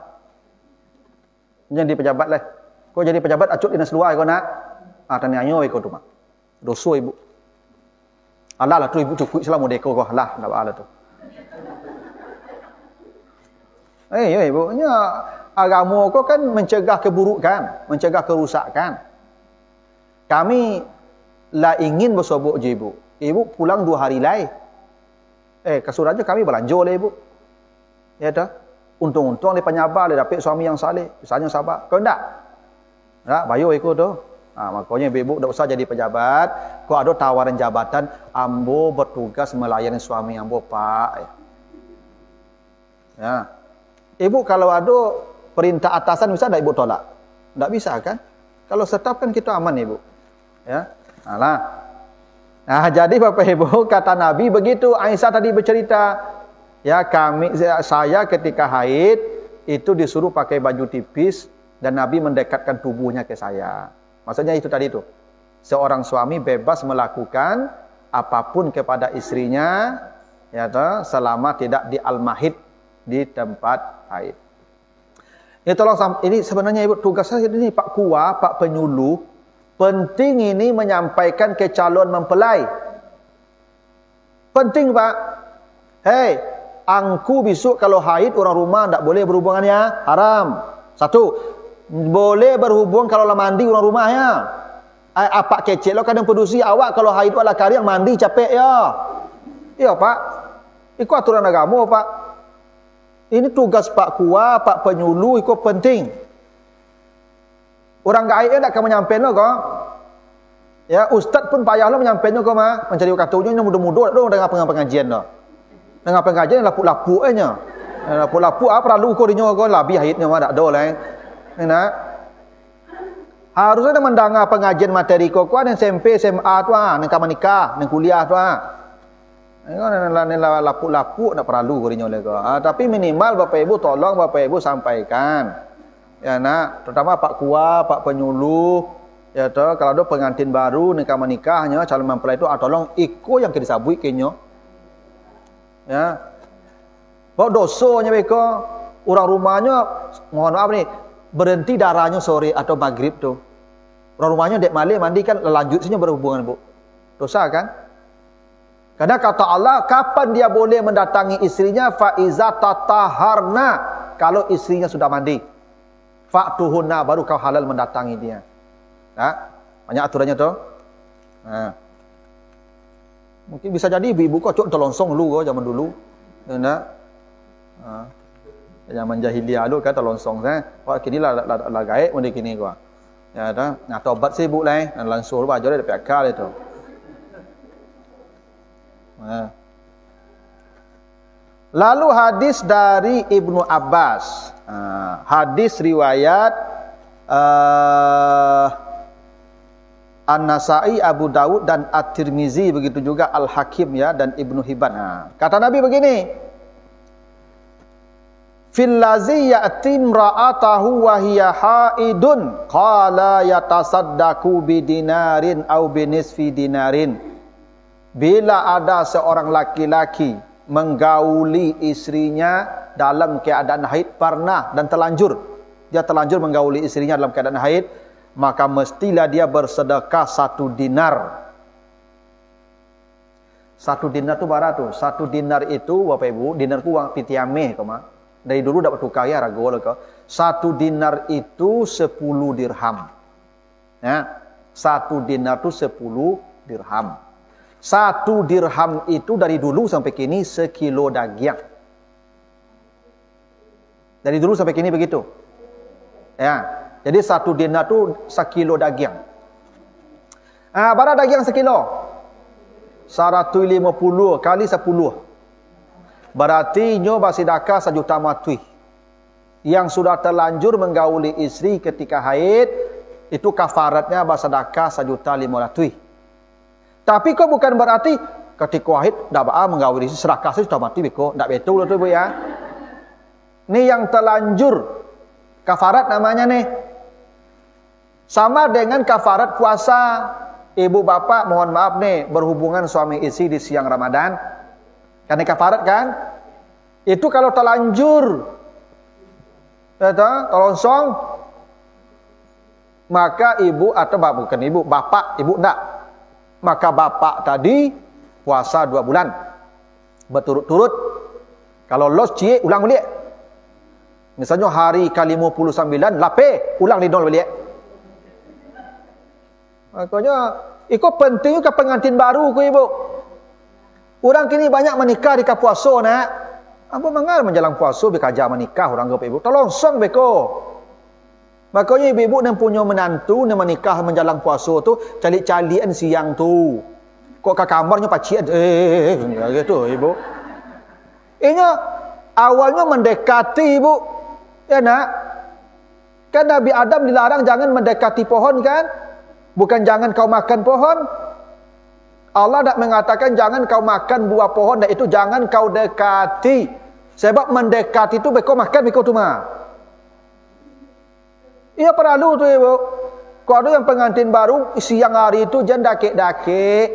Jadi pejabat lah. Kau jadi pejabat acut dinas luar kau nak. Tanya kau tu mah. Dosa ibu. Allah lah tu ibu cukup selama deko kau lah tak apa tu. Ibu, agama kau kan mencegah keburukan, mencegah kerusakan. Kami lah ingin bersobok je ibu. Ibu pulang 2 hari lain. Kesuratnya kami belanja lah ibu. Ya dah. Untung-untung dia penyabar, dia dapat suami yang saleh. Misalnya sabar. Kau enggak? Tak, bayar ikut tu. Makanya ibu tak usah jadi pejabat. Kau ada tawaran jabatan, ambo bertugas melayani suami ambo pak. Ya. Ibu kalau ada perintah atasan bisa tak ibu tolak? Tak bisa kan? Kalau staf kan kita aman ibu. Ya. Jadi Bapak Ibu kata Nabi begitu. Aisyah tadi bercerita, ya saya ketika haid itu disuruh pakai baju tipis dan Nabi mendekatkan tubuhnya ke saya. Maksudnya itu tadi itu. Seorang suami bebas melakukan apapun kepada istrinya ya toh, selama tidak di al-mahid di tempat haid. Ini tolong ini sebenarnya ibu tugas saya ini Pak Kua, Pak Penyuluh, penting ini menyampaikan ke calon mempelai. Penting Pak. Hei, angku besok kalau haid orang rumah tak boleh berhubungannya, haram. 1. Boleh berhubung kalau lah mandi orang rumahnya. Apa kecil lo kadang pedusi awak kalau haid wala kari yang mandi capek ya. Iya Pak. Itu aturan agama Pak. Ini tugas Pak Kua, Pak Penyuluh itu penting. Orang gaib tak akan menyampaikan kau. Ya, ustaz pun payahlah menyampaikan kau mah. Mencari katunya mudah-mudah dah dengan pengajian dah. Dengan pengajian lapuk-lapuk aja. Lapuk-lapuk apa perlu kau dinyo kau labi haidnya mah tak ada lah. Nak. Harusnya mendengar pengajian materi kau ada SMP, SMA tu nang nikah, nang kuliah tu Nela lapuk-lapuk tak perlu kau dinyo kau. Tapi minimal Bapak Ibu tolong Bapak Ibu sampaikan. Ya nak, terutama Pak Kua, Pak Penyuluh, ya toh kalau ada pengantin baru nikahnya calon mempelai itu tolong ikut yang kita sabui kenyo. Ya. Bawa dosanya mereka orang rumahnya mohon maaf nih berhenti darahnya sore atau maghrib tuh. Orang rumahnya dek malik mandi kan lanjut saja berhubungan Bu. Dosa kan? Karena kata Allah, kapan dia boleh mendatangi istrinya? Faiza tataharna, kalau istrinya sudah mandi. Fa'tuhunna, baru kau halal mendatangi dia. Nah, banyak aturannya tu. Nah. Mungkin bisa jadi ibu-ibu kau cok terlongsong dulu zaman dulu. Nah. Zaman jahiliah dulu kan terlongsong kan. Wah kini lah gaib mende kini gua. Ya dah. Nah tobat sih ibu lah. Langsung aja dari pihak kal itu. Lalu hadis dari Ibnu Abbas. Hadis riwayat An-Nasa'i, Abu Dawud dan At-Tirmizi, begitu juga Al-Hakim ya, dan Ibnu Hibban. Kata Nabi begini, fil ladzi ya'ti imra'atahu wa hiya haidun qala yatasaddaqu bi dinarin aw bi nisfi dinarin. Bila ada seorang laki-laki menggauli istrinya dalam keadaan haid, pernah dan terlanjur, dia terlanjur menggauli istrinya dalam keadaan haid, maka mestilah dia bersedekah 1 dinar. 1 dinar tu berapa tu? 1 dinar itu Bapak Ibu, dinar tu uang pitiameh kau mah. Dari dulu dapat tukar ya ragu kau. 1 dinar itu 10 dirham. Ya. 1 dinar tu 10 dirham. 1 dirham itu dari dulu sampai kini sekilo daging. Dari dulu sampai kini begitu. Ya. Jadi 1 dinar tu sekilo daging. Berapa daging sekilo? 150 kali 10. Berarti nyo basidaka 1 juta matui. Yang sudah terlanjur menggauli istri ketika haid, itu kafaratnya basidaka 1.500.000. Tapi kok bukan berarti ketika haid dak ba menggauli istri sedekah 1 juta matui beko, ndak betul tu Bu ya. Ini yang terlanjur kafarat namanya nih. Sama dengan kafarat puasa. Ibu bapak mohon maaf nih, berhubungan suami istri di siang Ramadan. Karena kafarat kan? Itu kalau terlanjur terlongsong, maka ibu atau bukan ibu, bapak, ibu enggak. Maka bapak tadi puasa 2 bulan berturut-turut. Kalau los cie ulang balik. Misalnya hari ke-59 lape ulang di nol balik. Makanya ikut penting ke pengantin baru ku ibu. Orang kini banyak menikah di puasa nak. Apa mengal menjelang puasa bekaja menikah orang ke ibu. Terlongsong beko. Makanya ibu-ibu yang punya menantu yang menikah menjelang puasa tu cali-calian siang tu. Kok ke kamarnya pacian gitu ibu. Ini awalnya mendekati ibu. Ya nak. Kan Nabi Adam dilarang jangan mendekati pohon kan? Bukan jangan kau makan pohon. Allah tak mengatakan jangan kau makan buah pohon, dan itu jangan kau dekati. Sebab mendekati itu beko makan beko tu mah. Ia perlu tu ibu. Kau ada yang pengantin baru siang hari itu jangan dakik-dakik.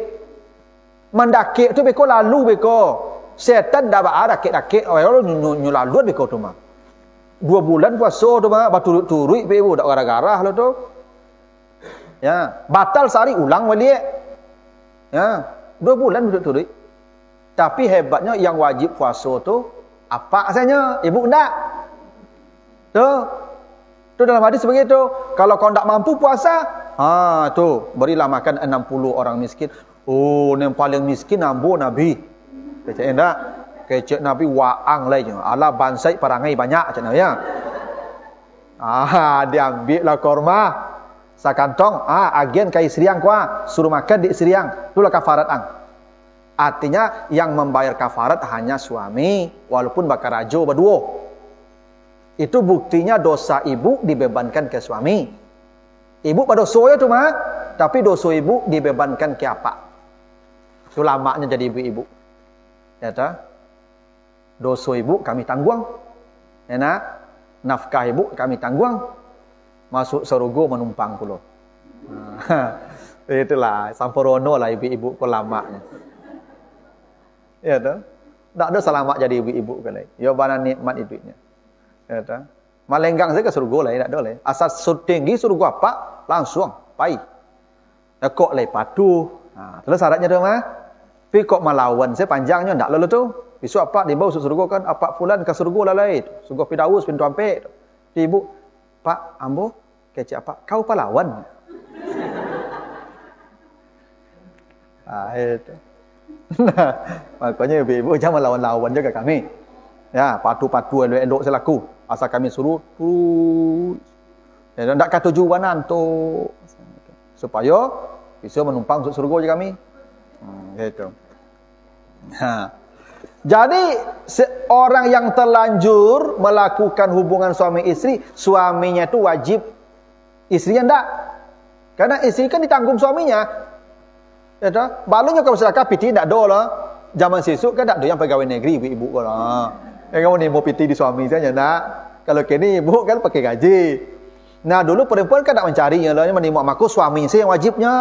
Mendakik tu beko lalu beko. Setan dah ada dakik-dakik. Oh nyu lalu beko tu mah. 2 bulan puasa tu mah baturut-turut ibu dak gara-gara lah tu. Ya, batal sehari ulang balik. Ya, 2 bulan duduk-duduk. Tapi hebatnya yang wajib puasa tu apa asalnya? Ibu enggak. Tu dalam hadis begitu. Kalau kau enggak mampu puasa, tu berilah makan 60 orang miskin. Oh, yang paling miskin ambo Nabi. Kecek enggak? Kecek Nabi waang lainnya. Ala bansai parangai banyak macam ya. Diambil lah korma. Sakantong, agen kai seriang kuah, suruh makan di seriang. Itulah kafarat ang. Artinya yang membayar kafarat hanya suami, walaupun bakar rajo berdua. Itu buktinya dosa ibu dibebankan ke suami. Ibu pada dosa ya tu mah, tapi dosa ibu dibebankan ke apa? Itu lamanya jadi ibu-ibu. Ya ta? Dosa ibu kami tanggung. Ya nak? Nafkah ibu kami tanggung. Masuk surga menumpang pula. Itulah samporono lah ibu-ibu pelamanya. Ya tu. Tak ada selamat jadi ibu-ibu kan lai. Ya bana nikmat hidupnya. Ya tu. Malenggang saja ke surga lai, tak ada lai. Asal tinggi surga apa langsung pai. Ya kok lai patuh. Itulah syaratnya tu mah. Tapi kok melawan saya panjangnya ndak lalu tu. Besok apa dibawa masuk surga kan? Apa fulan ke surga lalai. Surga Firdaus pintu ampek. Ibu, Pak ambo kece apa? Kau pahlawan. Itu. Nah, makanya ibu jangan lawan-lawan juga kami. Ya, patu-patu elok selaku. Asal kami suruh ya, ndak kata tujuanan tu supaya bisa menumpang masuk surga je kami. Gitu. Ha. Jadi orang yang terlanjur melakukan hubungan suami istri, suaminya itu wajib, istrinya enggak. Karena istri kan ditanggung suaminya. Ya dah, balunya kalau sedekah piti enggak ada lah. Zaman sesuk kan enggak ada yang pegawai negeri ibu-ibu kan. Kamu ni mau piti di suami saja nak. Kalau kini ibu kan pakai gaji. Nah, dulu perempuan kan tak mencarinya lah, menimba maku suaminya yang wajibnya.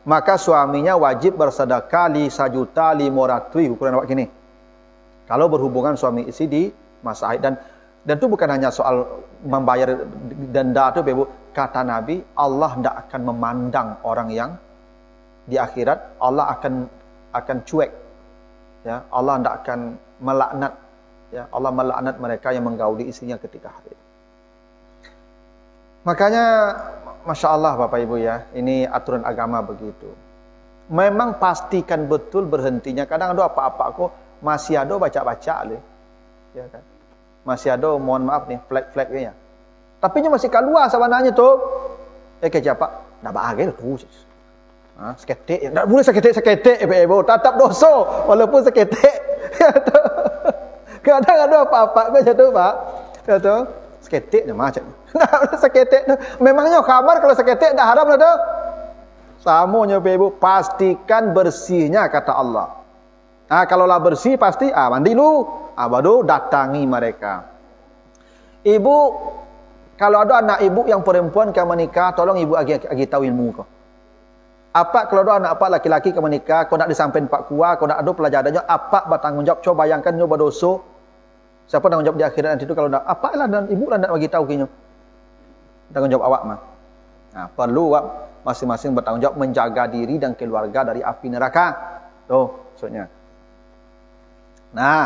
Maka suaminya wajib bersedekah 1.500.000 ukuran awak kini. Kalau berhubungan suami istri di masa haid dan itu bukan hanya soal membayar denda itu, Ibu. Kata Nabi, Allah tidak akan memandang orang yang di akhirat, Allah akan cuek. Ya, Allah tidak akan melaknat. Ya, Allah melaknat mereka yang menggauli istrinya ketika haid. Makanya, Masya Allah Bapak Ibu ya, ini aturan agama begitu. Memang pastikan betul berhentinya. Kadang ada apa-apa kok masih ada baca-baca le. Ya kan? Masih ada, mohon maaf nih, flag-flagnya. Tapi nya masih keluar sebenarnya tuh. Kerja Pak, dah bahagia tu. Seketik, tak boleh seketik Ibu, tetap dosa walaupun seketik. Kadang ada apa-apa kok jatuh Pak. Kata seketik je macam. Seketik tu. Memangnya khabar kalau seketik dah haram dah tu. Samanya Ibu, pastikan bersihnya kata Allah. Kalau lah bersih pasti mandi lu. Baru datangi mereka. Ibu, kalau ada anak ibu yang perempuan ke menikah, tolong ibu agi tahu ilmu kau. Apa kalau ada anak apa laki-laki ke menikah, kau nak disampaikan Pak Kuah, kau nak ada pelajarannya, apa bertanggungjawab? Coba bayangkan nyoba dosa. Siapa tanggung jawab di akhirat nanti itu kalau nak apalah dan ibu lah nak bagi tahu kinyo. Tanggung jawab awak mah. Perlu awak masing-masing bertanggung jawab menjaga diri dan keluarga dari api neraka. Tuh, maksudnya. Nah,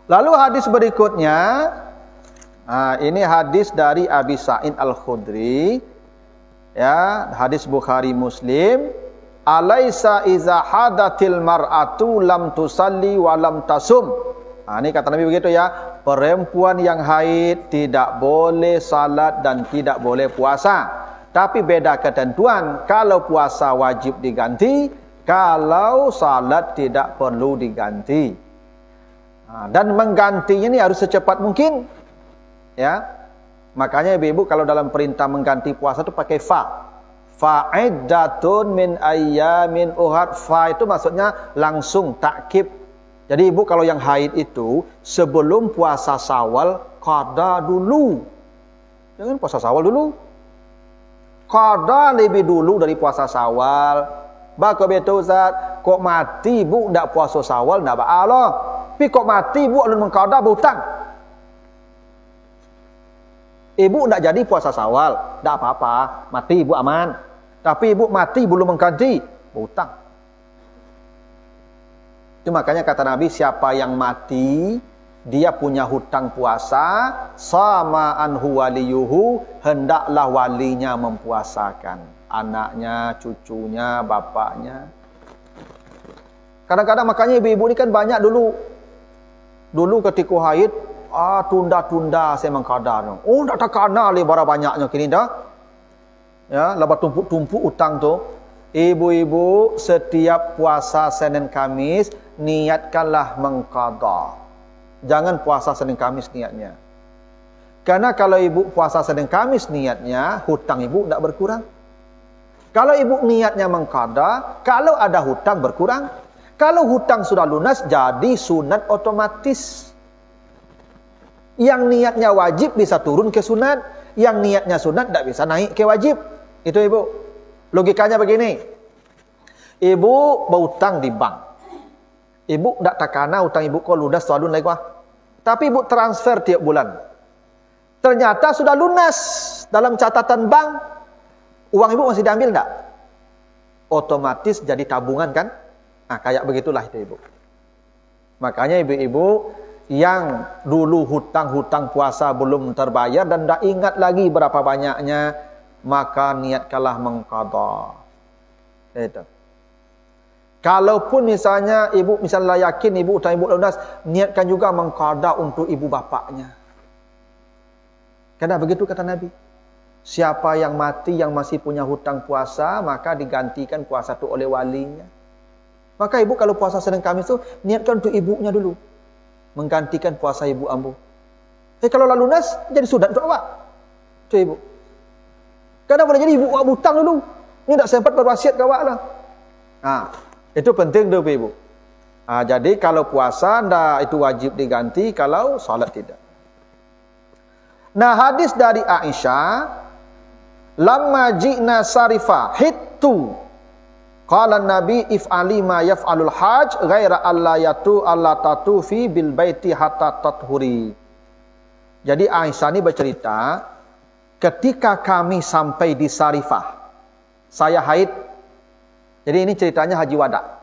lalu hadis berikutnya, ini hadis dari Abi Sa'id Al-Khudri, ya, hadis Bukhari Muslim. Alaisa iza hadatil mar'atu lam tusalli wa lam tasum. Ini kata Nabi begitu ya, perempuan yang haid tidak boleh salat dan tidak boleh puasa. Tapi beda ketentuan, kalau puasa wajib diganti, kalau salat tidak perlu diganti. Dan menggantinya ini harus secepat mungkin. Ya. Makanya ibu-ibu kalau dalam perintah mengganti puasa itu pakai fa. Fa'iddatun min ayyamin ukhar. Fa itu maksudnya langsung takkib. Jadi ibu kalau yang haid itu sebelum puasa Syawal qada dulu. Jangan puasa Syawal dulu. Qada lebih dulu dari puasa Syawal. Bako betul Ustaz, kok mati bu ndak puasa Syawal ndak Allah. Tapi kok mati bu alun mengqada berhutang. Ibu ndak jadi puasa Syawal, ndak apa-apa, mati ibu aman. Tapi ibu mati belum mengganti, berhutang. Itu makanya kata Nabi, siapa yang mati dia punya hutang puasa, sama anhu waliyuhu, hendaklah walinya mempuasakan anaknya, cucunya, bapaknya. Kadang-kadang makanya ibu-ibu ini kan banyak dulu ketika haid, tunda-tunda saya mengqada. Oh, tak takana le bara banyaknya kini dah. Ya, lepas tumpuk-tumpuk utang tu. Ibu-ibu setiap puasa Senin Kamis niatkanlah mengqada. Jangan puasa Senin Kamis niatnya. Karena kalau ibu puasa Senin Kamis niatnya, hutang ibu tidak berkurang. Kalau ibu niatnya mengqada, kalau ada hutang berkurang. Kalau hutang sudah lunas, jadi sunat otomatis. Yang niatnya wajib bisa turun ke sunat, yang niatnya sunat tidak bisa naik ke wajib. Itu ibu. Logikanya begini. Ibu berhutang di bank. Ibu tidak takana hutang ibu kok lunas soalun lagi wah. Tapi ibu transfer tiap bulan. Ternyata sudah lunas dalam catatan bank. Uang ibu masih diambil tidak? Otomatis jadi tabungan kan? Nah, kayak begitulah itu ibu. Makanya ibu-ibu yang dulu hutang-hutang puasa belum terbayar dan tidak ingat lagi berapa banyaknya, maka niatkanlah mengqadha. Itu. Kalaupun misalnya ibu yakin ibu hutang ibu lunas, niatkan juga mengqadha untuk ibu bapaknya. Karena begitu kata Nabi. Siapa yang mati yang masih punya hutang puasa, maka digantikan puasa itu oleh walinya. Maka ibu kalau puasa Senin Kamis itu niatkan untuk ibunya dulu, menggantikan puasa ibu ambu. Kalau lalu lunas jadi sunat untuk awak, itu ibu. Karena boleh jadi ibu awak hutang dulu, ini tidak sempat berwasiat ke awak lah. Nah, itu penting tu ibu. Jadi kalau puasa ndak itu wajib diganti, kalau salat tidak. Nah, hadis dari Aisyah, lamma ji'na sarifa hittu qala Nabi if'ali ma yaf'alul hajj ghaira alla tatufi bil baiti hatta tathuri. Jadi Aisyah ini bercerita, ketika kami sampai di Sarifah, saya haid. Jadi ini ceritanya haji wada.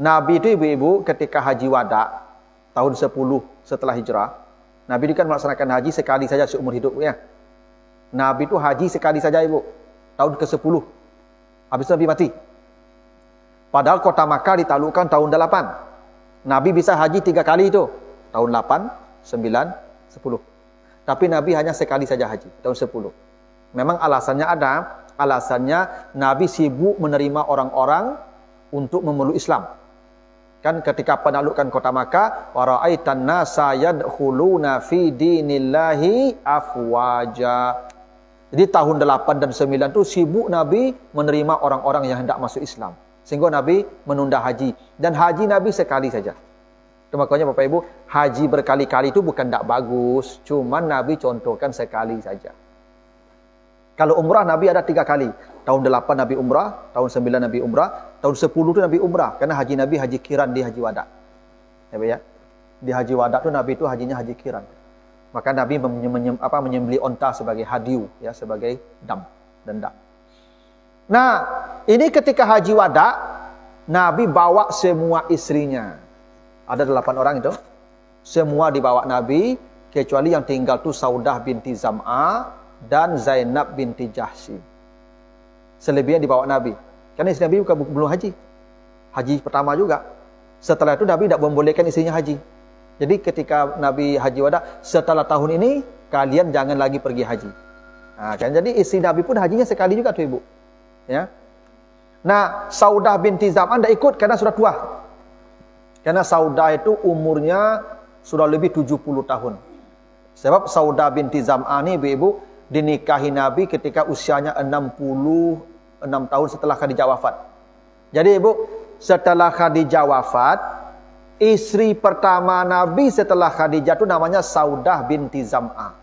Nabi itu ibu-ibu ketika haji wada tahun 10 setelah hijrah, Nabi itu kan melaksanakan haji sekali saja seumur hidupnya. Nabi itu haji sekali saja ibu, tahun ke-10. Habis itu Nabi mati. Padahal kota Makkah ditaklukkan tahun 8. Nabi bisa haji 3 kali itu, tahun 8, 9, 10. Tapi Nabi hanya sekali saja haji, tahun 10. Memang alasannya ada, alasannya Nabi sibuk menerima orang-orang untuk memeluk Islam. Kan ketika penaklukan kota Makkah, wa ra'aitan nasa yadkhuluna fi dinillahi afwaja. Jadi tahun 8 dan 9 itu sibuk Nabi menerima orang-orang yang hendak masuk Islam. Sehingga Nabi menunda haji. Dan haji Nabi sekali saja. Itu makanya Bapak Ibu, haji berkali-kali itu bukan tidak bagus. Cuman Nabi contohkan sekali saja. Kalau umrah Nabi ada 3 kali. Tahun 8 Nabi umrah, tahun 9 Nabi umrah, tahun 10 itu Nabi umrah. Karena haji Nabi haji kiran di haji wada. Ya, di haji wada itu Nabi itu hajinya haji kiran. Maka Nabi menyembelih onta sebagai hadiu, ya, sebagai dendam. Nah, ini ketika haji wada, Nabi bawa semua istrinya. Ada 8 orang itu. Semua dibawa Nabi, kecuali yang tinggal tu Saudah binti Zam'a dan Zainab binti Jahsy. Selebihnya dibawa Nabi. Karena istri Nabi belum haji. Haji pertama juga. Setelah itu Nabi tidak membolehkan istrinya haji. Jadi ketika Nabi haji wada, setelah tahun ini kalian jangan lagi pergi haji. Nah, kan jadi istri Nabi pun hajinya sekali juga tuh ibu. Ya. Nah, Saudah binti Zam'ah tidak ikut karena sudah tua. Karena Saudah itu umurnya sudah lebih 70 tahun. Sebab Saudah binti Zam'ah ini ibu-ibu dinikahi Nabi ketika usianya 66 tahun setelah Khadijah wafat. Jadi ibu, setelah Khadijah wafat, istri pertama Nabi setelah Khadijah itu namanya Saudah binti Zam'ah.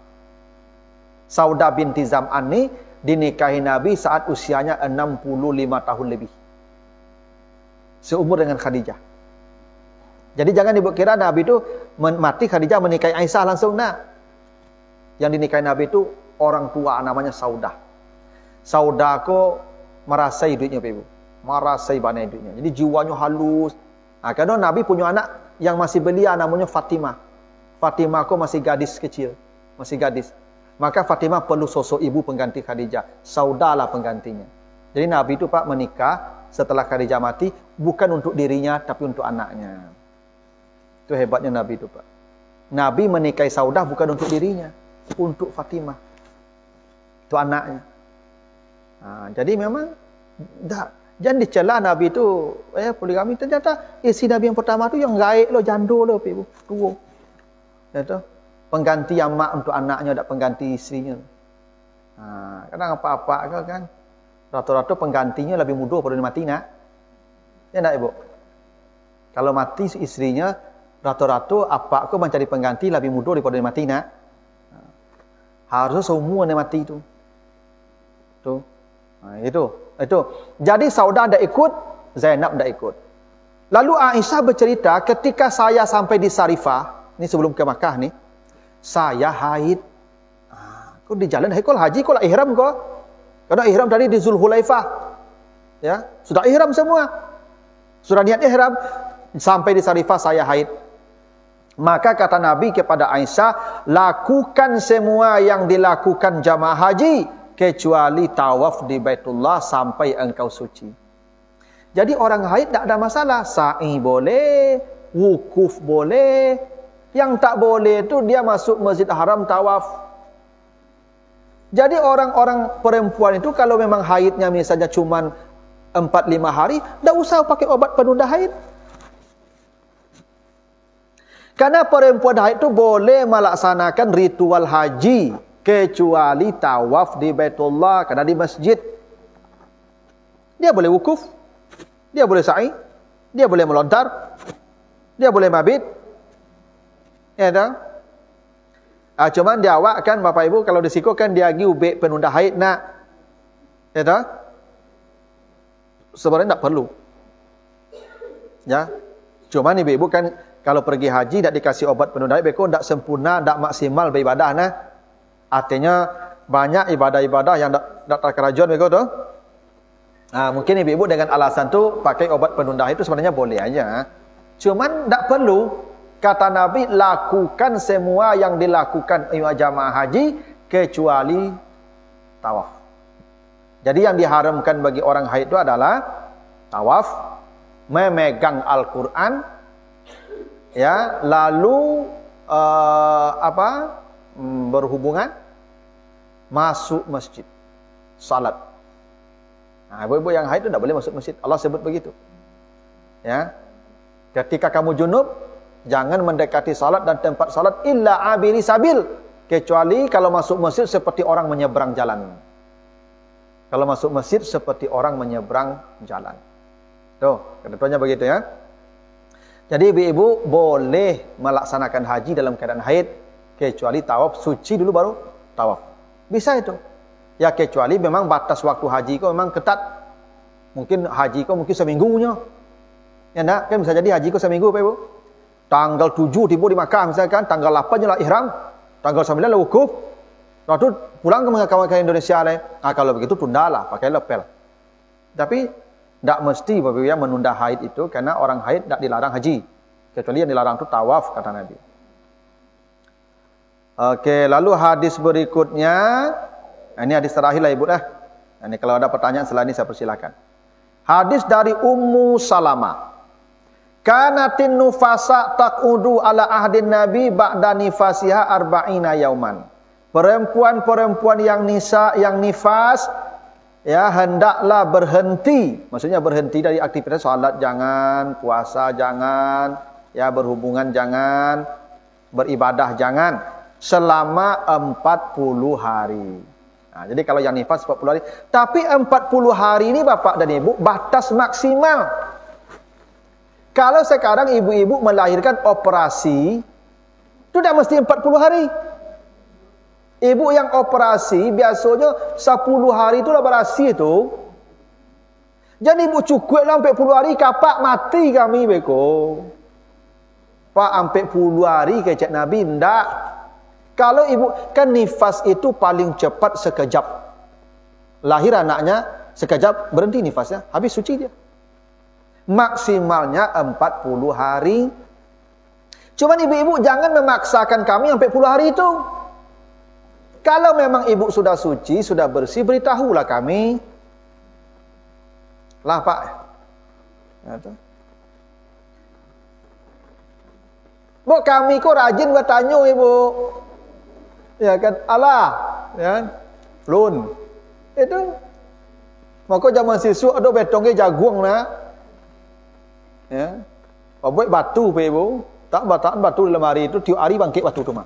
Saudah binti Zam'ah ini dinikahi Nabi saat usianya 65 tahun lebih. Seumur dengan Khadijah. Jadi jangan ibu kira Nabi itu mati Khadijah menikahi Aisyah langsung. Nah, yang dinikahi Nabi itu orang tua namanya Saudah. Saudah kok merasai duitnya ibu. Merasai banyak duitnya. Jadi jiwanya halus. Nah, karena Nabi punya anak yang masih belia namanya Fatimah. Fatimah kok masih gadis kecil. Masih gadis. Maka Fatimah perlu sosok ibu pengganti Khadijah. Saudah lah penggantinya. Jadi Nabi itu Pak menikah setelah Khadijah mati. Bukan untuk dirinya tapi untuk anaknya. Itu hebatnya Nabi itu Pak. Nabi menikahi Saudah bukan untuk dirinya. Untuk Fatimah. Itu anaknya. Nah, jadi memang jangan dicela Nabi itu poligami. Ternyata istri Nabi yang pertama itu yang gaib loh, jando loh ibu, tua. Itu pengganti yang mak untuk anaknya, tidak pengganti istrinya. Nah, kadang apa-apa kan rata-rata penggantinya lebih mudah pada mati nak. Ya enggak ibu? Kalau mati istrinya rata-rata apa kok mencari pengganti lebih mudah daripada mati nak. Harusnya semua yang mati itu. Tuh. Nah, itu. Jadi Saudah tidak ikut, Zainab tidak ikut. Lalu Aisyah bercerita, ketika saya sampai di Sarifah, ini sebelum ke Makkah nih, saya haid. Kok di jalan haid, kok haji, kok ihram kok? Karena ihram tadi di Zulhulaifah. Ya, sudah ihram semua. Sudah niat ihram, sampai di Sarifah saya haid. Maka kata Nabi kepada Aisyah, lakukan semua yang dilakukan jamaah haji, kecuali tawaf di Baitullah sampai engkau suci. Jadi orang haid tak ada masalah. Sa'i boleh, wukuf boleh. Yang tak boleh itu dia masuk Masjid Haram tawaf. Jadi orang-orang perempuan itu kalau memang haidnya misalnya cuma 4-5 hari, tak usah pakai obat penunda haid. Karena perempuan haid itu boleh melaksanakan ritual haji kecuali tawaf di Baitullah, karena di masjid. Dia boleh wukuf, dia boleh sa'i, dia boleh melontar, dia boleh mabit. Ya tak? Cuman dia awak kan Bapak Ibu kalau disiko kan dia lagi ubek penunda haid nak. Ya tak? Sebenarnya tak perlu. Ya. Cuman ibu-ibu kan kalau pergi haji tak dikasih obat penunda haid, beko tak sempurna, tak maksimal beribadah nah. Artinya banyak ibadah-ibadah yang tak terkerajuan beko tu. Mungkin ibu-ibu dengan alasan tu pakai obat penunda haid itu sebenarnya boleh aja. Cuman tak perlu. Kata Nabi, lakukan semua yang dilakukan jamaah haji kecuali tawaf. Jadi yang diharamkan bagi orang haid itu adalah tawaf, memegang Al-Quran, ya, lalu berhubungan, masuk masjid, salat. Nah, ibu-ibu yang haid itu tidak boleh masuk masjid. Allah sebut begitu. Ya, ketika kamu junub, jangan mendekati salat dan tempat salat illa abiri sabil, kecuali kalau masuk masjid seperti orang menyeberang jalan. Kalau masuk masjid seperti orang menyeberang jalan. Tuh, ketentuannya begitu ya. Jadi ibu-ibu boleh melaksanakan haji dalam keadaan haid kecuali tawaf, suci dulu baru tawaf. Bisa itu. Ya kecuali memang batas waktu haji kau memang ketat. Mungkin haji kau mungkin seminggunya. Ya enggak? Kan bisa jadi haji kau seminggu Pak Ibu. Tanggal 7 tiba di Makkah misalkan, tanggal 8 je lah ihram, tanggal 9 lah wukuf. Lepas tu pulang ke Indonesia lah. Kalau begitu tundalah, pakai lepel. Tapi tak mesti Bapak Ibu ya menunda haid itu, karena orang haid tak dilarang haji. Kecuali yang dilarang itu tawaf kata Nabi. Oke, lalu hadis berikutnya, ini hadis terakhir lah Ibu dah. Ini kalau ada pertanyaan selain ini saya persilakan. Hadis dari Ummu Salamah. Kanatin nufasa taqudu ala ahdin Nabi ba'da nifasiha arba'ina yauman. Perempuan-perempuan yang nifas ya hendaklah berhenti, maksudnya berhenti dari aktivitas salat jangan, puasa jangan, ya berhubungan jangan, beribadah jangan selama 40 hari. Nah, jadi kalau yang nifas 40 hari, tapi 40 hari ini Bapak dan Ibu batas maksimal. Kalau sekarang ibu-ibu melahirkan operasi, itu tidak mesti 40 hari. Ibu yang operasi biasanya 10 hari itulah berasi itu. Jadi ibu cukup lah 40 hari, kapak mati kami beko. Pak 40 hari kecek Nabi, tidak. Kalau ibu, kan nifas itu paling cepat sekejap. Lahir anaknya, sekejap berhenti nifasnya, habis suci dia. Maksimalnya 40 hari. Cuman ibu-ibu jangan memaksakan kami sampai 40 hari itu. Kalau memang ibu sudah suci, sudah bersih, beritahulah kami. Lah Pak. Bu, kami kok rajin bertanya ibu. Ya kan, Allah, ya. Lun. Itu. Maka zaman siswa ada betongnya jagung nah. Ya. Buat batu pe ibu. Tak batu di lemari itu tiap hari bangkit batu tu mah.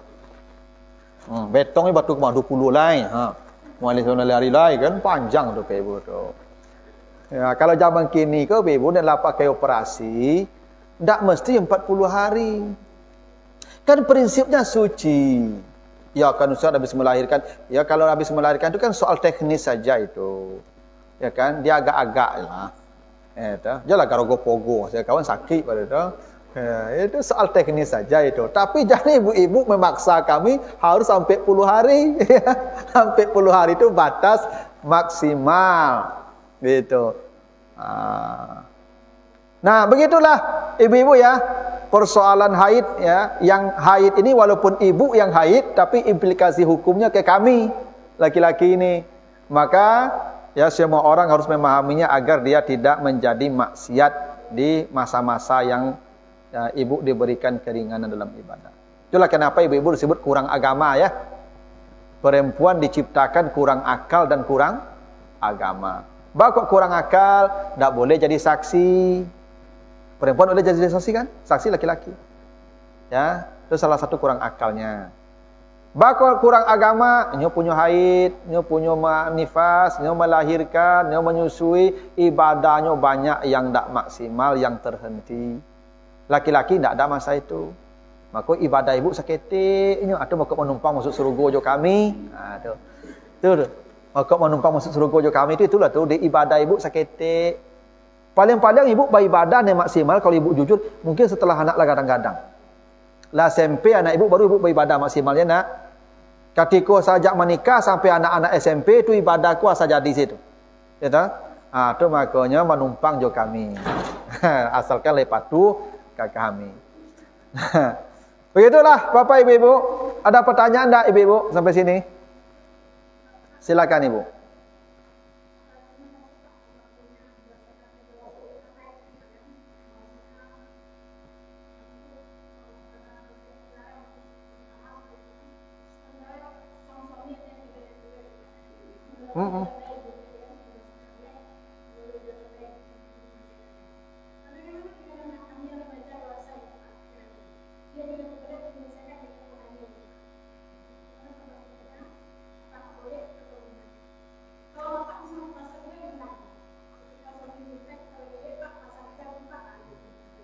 Betongnya batu ke 20 lai. Mulai hari lai kan panjang tu pe ibu tu. Ya, kalau zaman kini ke pe ibu dan lah pakai operasi, tak mesti 40 hari. Kan prinsipnya suci. Ya kan Ustaz habis melahirkan. Ya kalau habis melahirkan itu kan soal teknis saja itu. Ya kan dia agak-agak lah. Janganlah garogo-pogo, saya kawan sakit pada itu. Itu soal teknis saja itu. Tapi jangan ibu-ibu memaksa kami harus sampai 10 hari. Sampai 10 hari itu batas maksimal. Gitu. Nah, begitulah ibu-ibu ya. Persoalan haid ya, yang haid ini walaupun ibu yang haid tapi implikasi hukumnya ke kami laki-laki ini. Maka ya semua orang harus memahaminya agar dia tidak menjadi maksiat di masa-masa yang ya, ibu diberikan keringanan dalam ibadah. Itulah kenapa ibu-ibu disebut kurang agama ya. Perempuan diciptakan kurang akal dan kurang agama. Kok kurang akal, tidak boleh jadi saksi. Perempuan boleh jadi saksi kan? Saksi laki-laki. Ya, itu salah satu kurang akalnya. Bakal kurang agama, nyo punya haid, nyo punya nifas, nyo melahirkan, nyo menyusui, ibadahnya banyak yang tidak maksimal, yang terhenti. Laki-laki tidak ada masa itu. Maka ibadah ibu seketik, nyo atau mau menumpang masuk surga jo kami. Aduh. Tuh. Mau menumpang masuk surga jo kami itu itulah tuh di ibadah ibu seketik. Paling-paling ibu beribadah yang maksimal kalau ibu jujur mungkin setelah anak lah kadang-kadang. Lah SMP anak ibu baru ibu beribadah maksimalnya nak. Ketika sajak menikah sampai anak-anak SMP itu ibadahku asal jadi situ. Ya tahu? Ah tu makanya menumpang jo kami. Asalkan lepas tu ke kami. Begitulah Bapak Ibu-ibu. Ada pertanyaan enggak ibu-ibu sampai sini? Silakan ibu.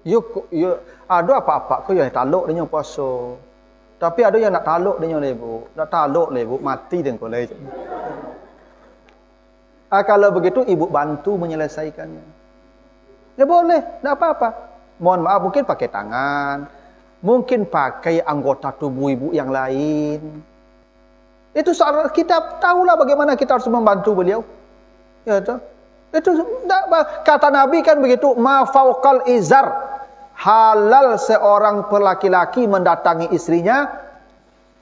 Yuk, ada apa-apa kau yang taluk dengan puasa. Tapi ada yang nak taluk dengan lebu. Nak taluk lebu mati dengan kau lagi. Kalau begitu ibu bantu menyelesaikannya. Ya boleh, tak apa-apa. Mohon maaf mungkin pakai tangan, mungkin pakai anggota tubuh ibu yang lain. Itu soal kita tahulah bagaimana kita harus membantu beliau. Ya toh. Itu kata Nabi kan begitu, ma fauqal izar. Halal seorang laki-laki mendatangi istrinya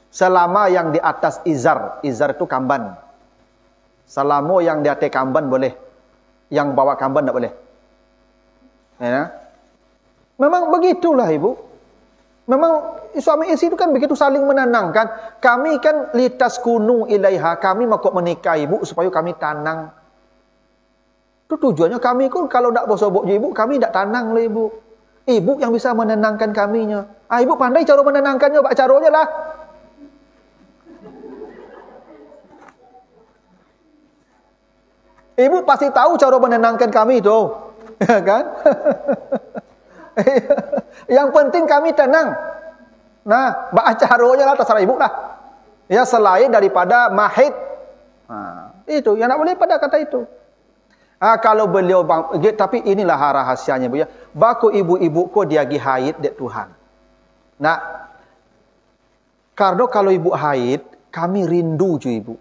selama yang di atas izar. Izar itu kamban. Selama yang di atas kamban boleh. Yang bawa kamban tidak boleh. Ya. Memang begitulah ibu. Memang suami istri itu kan begitu saling menenangkan. Kami kan litas kunu ilaiha. Kami mau menikah ibu supaya kami tenang. Itu tujuannya kami pun kalau tidak bosobok ibu, kami tidak tenang lah ibu. Ibu yang bisa menenangkan kaminya. Ibu pandai cara menenangkannya, pak caranya lah. Ibu pasti tahu cara menenangkan kami itu, kan? Yang penting kami tenang. Nah, pak caranya lah terserah ibu lah. Ya selain daripada mahid. Nah, itu yang nak boleh pada kata itu. Kalau beliau tapi inilah rahasianya bu ya. Baku ibu-ibu ko dia gi haid dek Tuhan. Nah, karena kalau ibu haid, kami rindu ju ibu.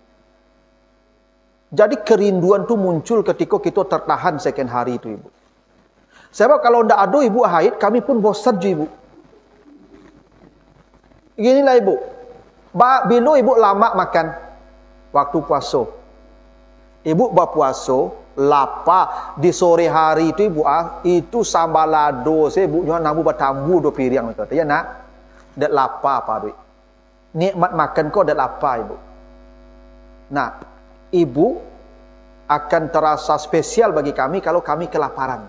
Jadi kerinduan tu muncul ketika kita tertahan sekian hari itu ibu. Sebab kalau ndak ada ibu haid, kami pun bosan ju ibu. Inilah ibu. Bila ibu lama makan waktu puasa. Ibu berpuasa lapar di sore hari itu ibu itu sambalado saya ibu nyonya namu bertambu do piring kata ya nak dak lapar apa duit nikmat makan kau dak lapar ibu. Nah ibu akan terasa spesial bagi kami kalau kami kelaparan.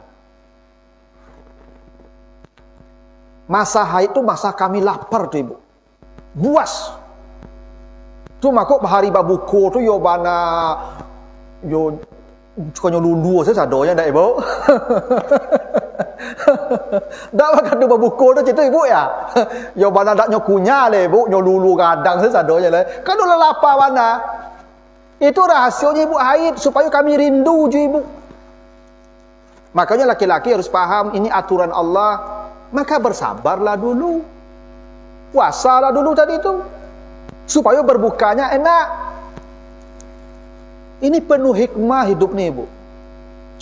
Masa haid itu masa kami lapar tuh ibu, buas tu makuk hari babuko tu yo bana yo Kau lulu saya sadonya dah ibu. Dak makan tu buku tu cerita ibu ya. Yo mana dak nyokunya le ibu, nyolulu kadang saya sadonya le. Kan ulah lapar mana. Itu rahasianya ibu haid supaya kami rindu ju ibu. Makanya laki-laki harus paham ini aturan Allah. Maka bersabarlah dulu. Puasalah dulu tadi itu. Supaya berbukanya enak. Ini penuh hikmah hidup nih ibu.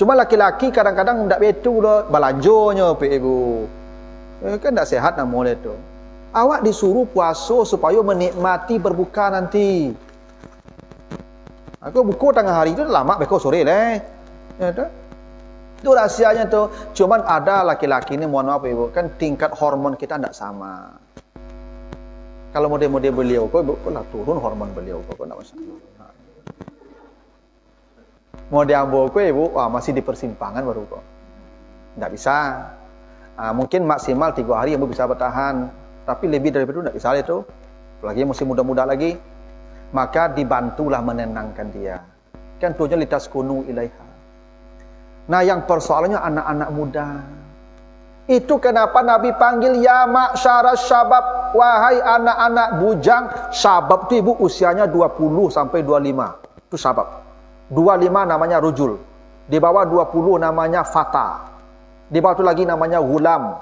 Cuma laki-laki kadang-kadang tak betul lah balanjonya ibu. Kan tak sehat nak boleh tu. Awak disuruh puasa supaya menikmati berbuka nanti. Aku buku tengah hari tu lama beko sore lah. Ya tu. Itu rahsianya tu. Cuman ada laki-laki ni mohon maaf ibu, kan tingkat hormon kita tak sama. Kalau model-model beliau kok ibu lah turun hormon beliau kok tak masalah. Model ambo kok ibu masih di persimpangan baru kok. Tak bisa. Mungkin maksimal 3 hari ibu bisa bertahan. Tapi lebih daripada itu tak bisa itu. Apalagi masih muda-muda lagi. Maka dibantulah menenangkan dia. Kan tujuan litaskunu ilaiha. Nah, yang persoalannya anak-anak muda. Itu kenapa Nabi panggil ya ma'syaras syabab, wahai anak-anak bujang. Syabab itu ibu usianya 20 sampai 25. Itu syabab. 25 namanya rujul. Di bawah 20 namanya fata. Di bawah itu lagi namanya gulam.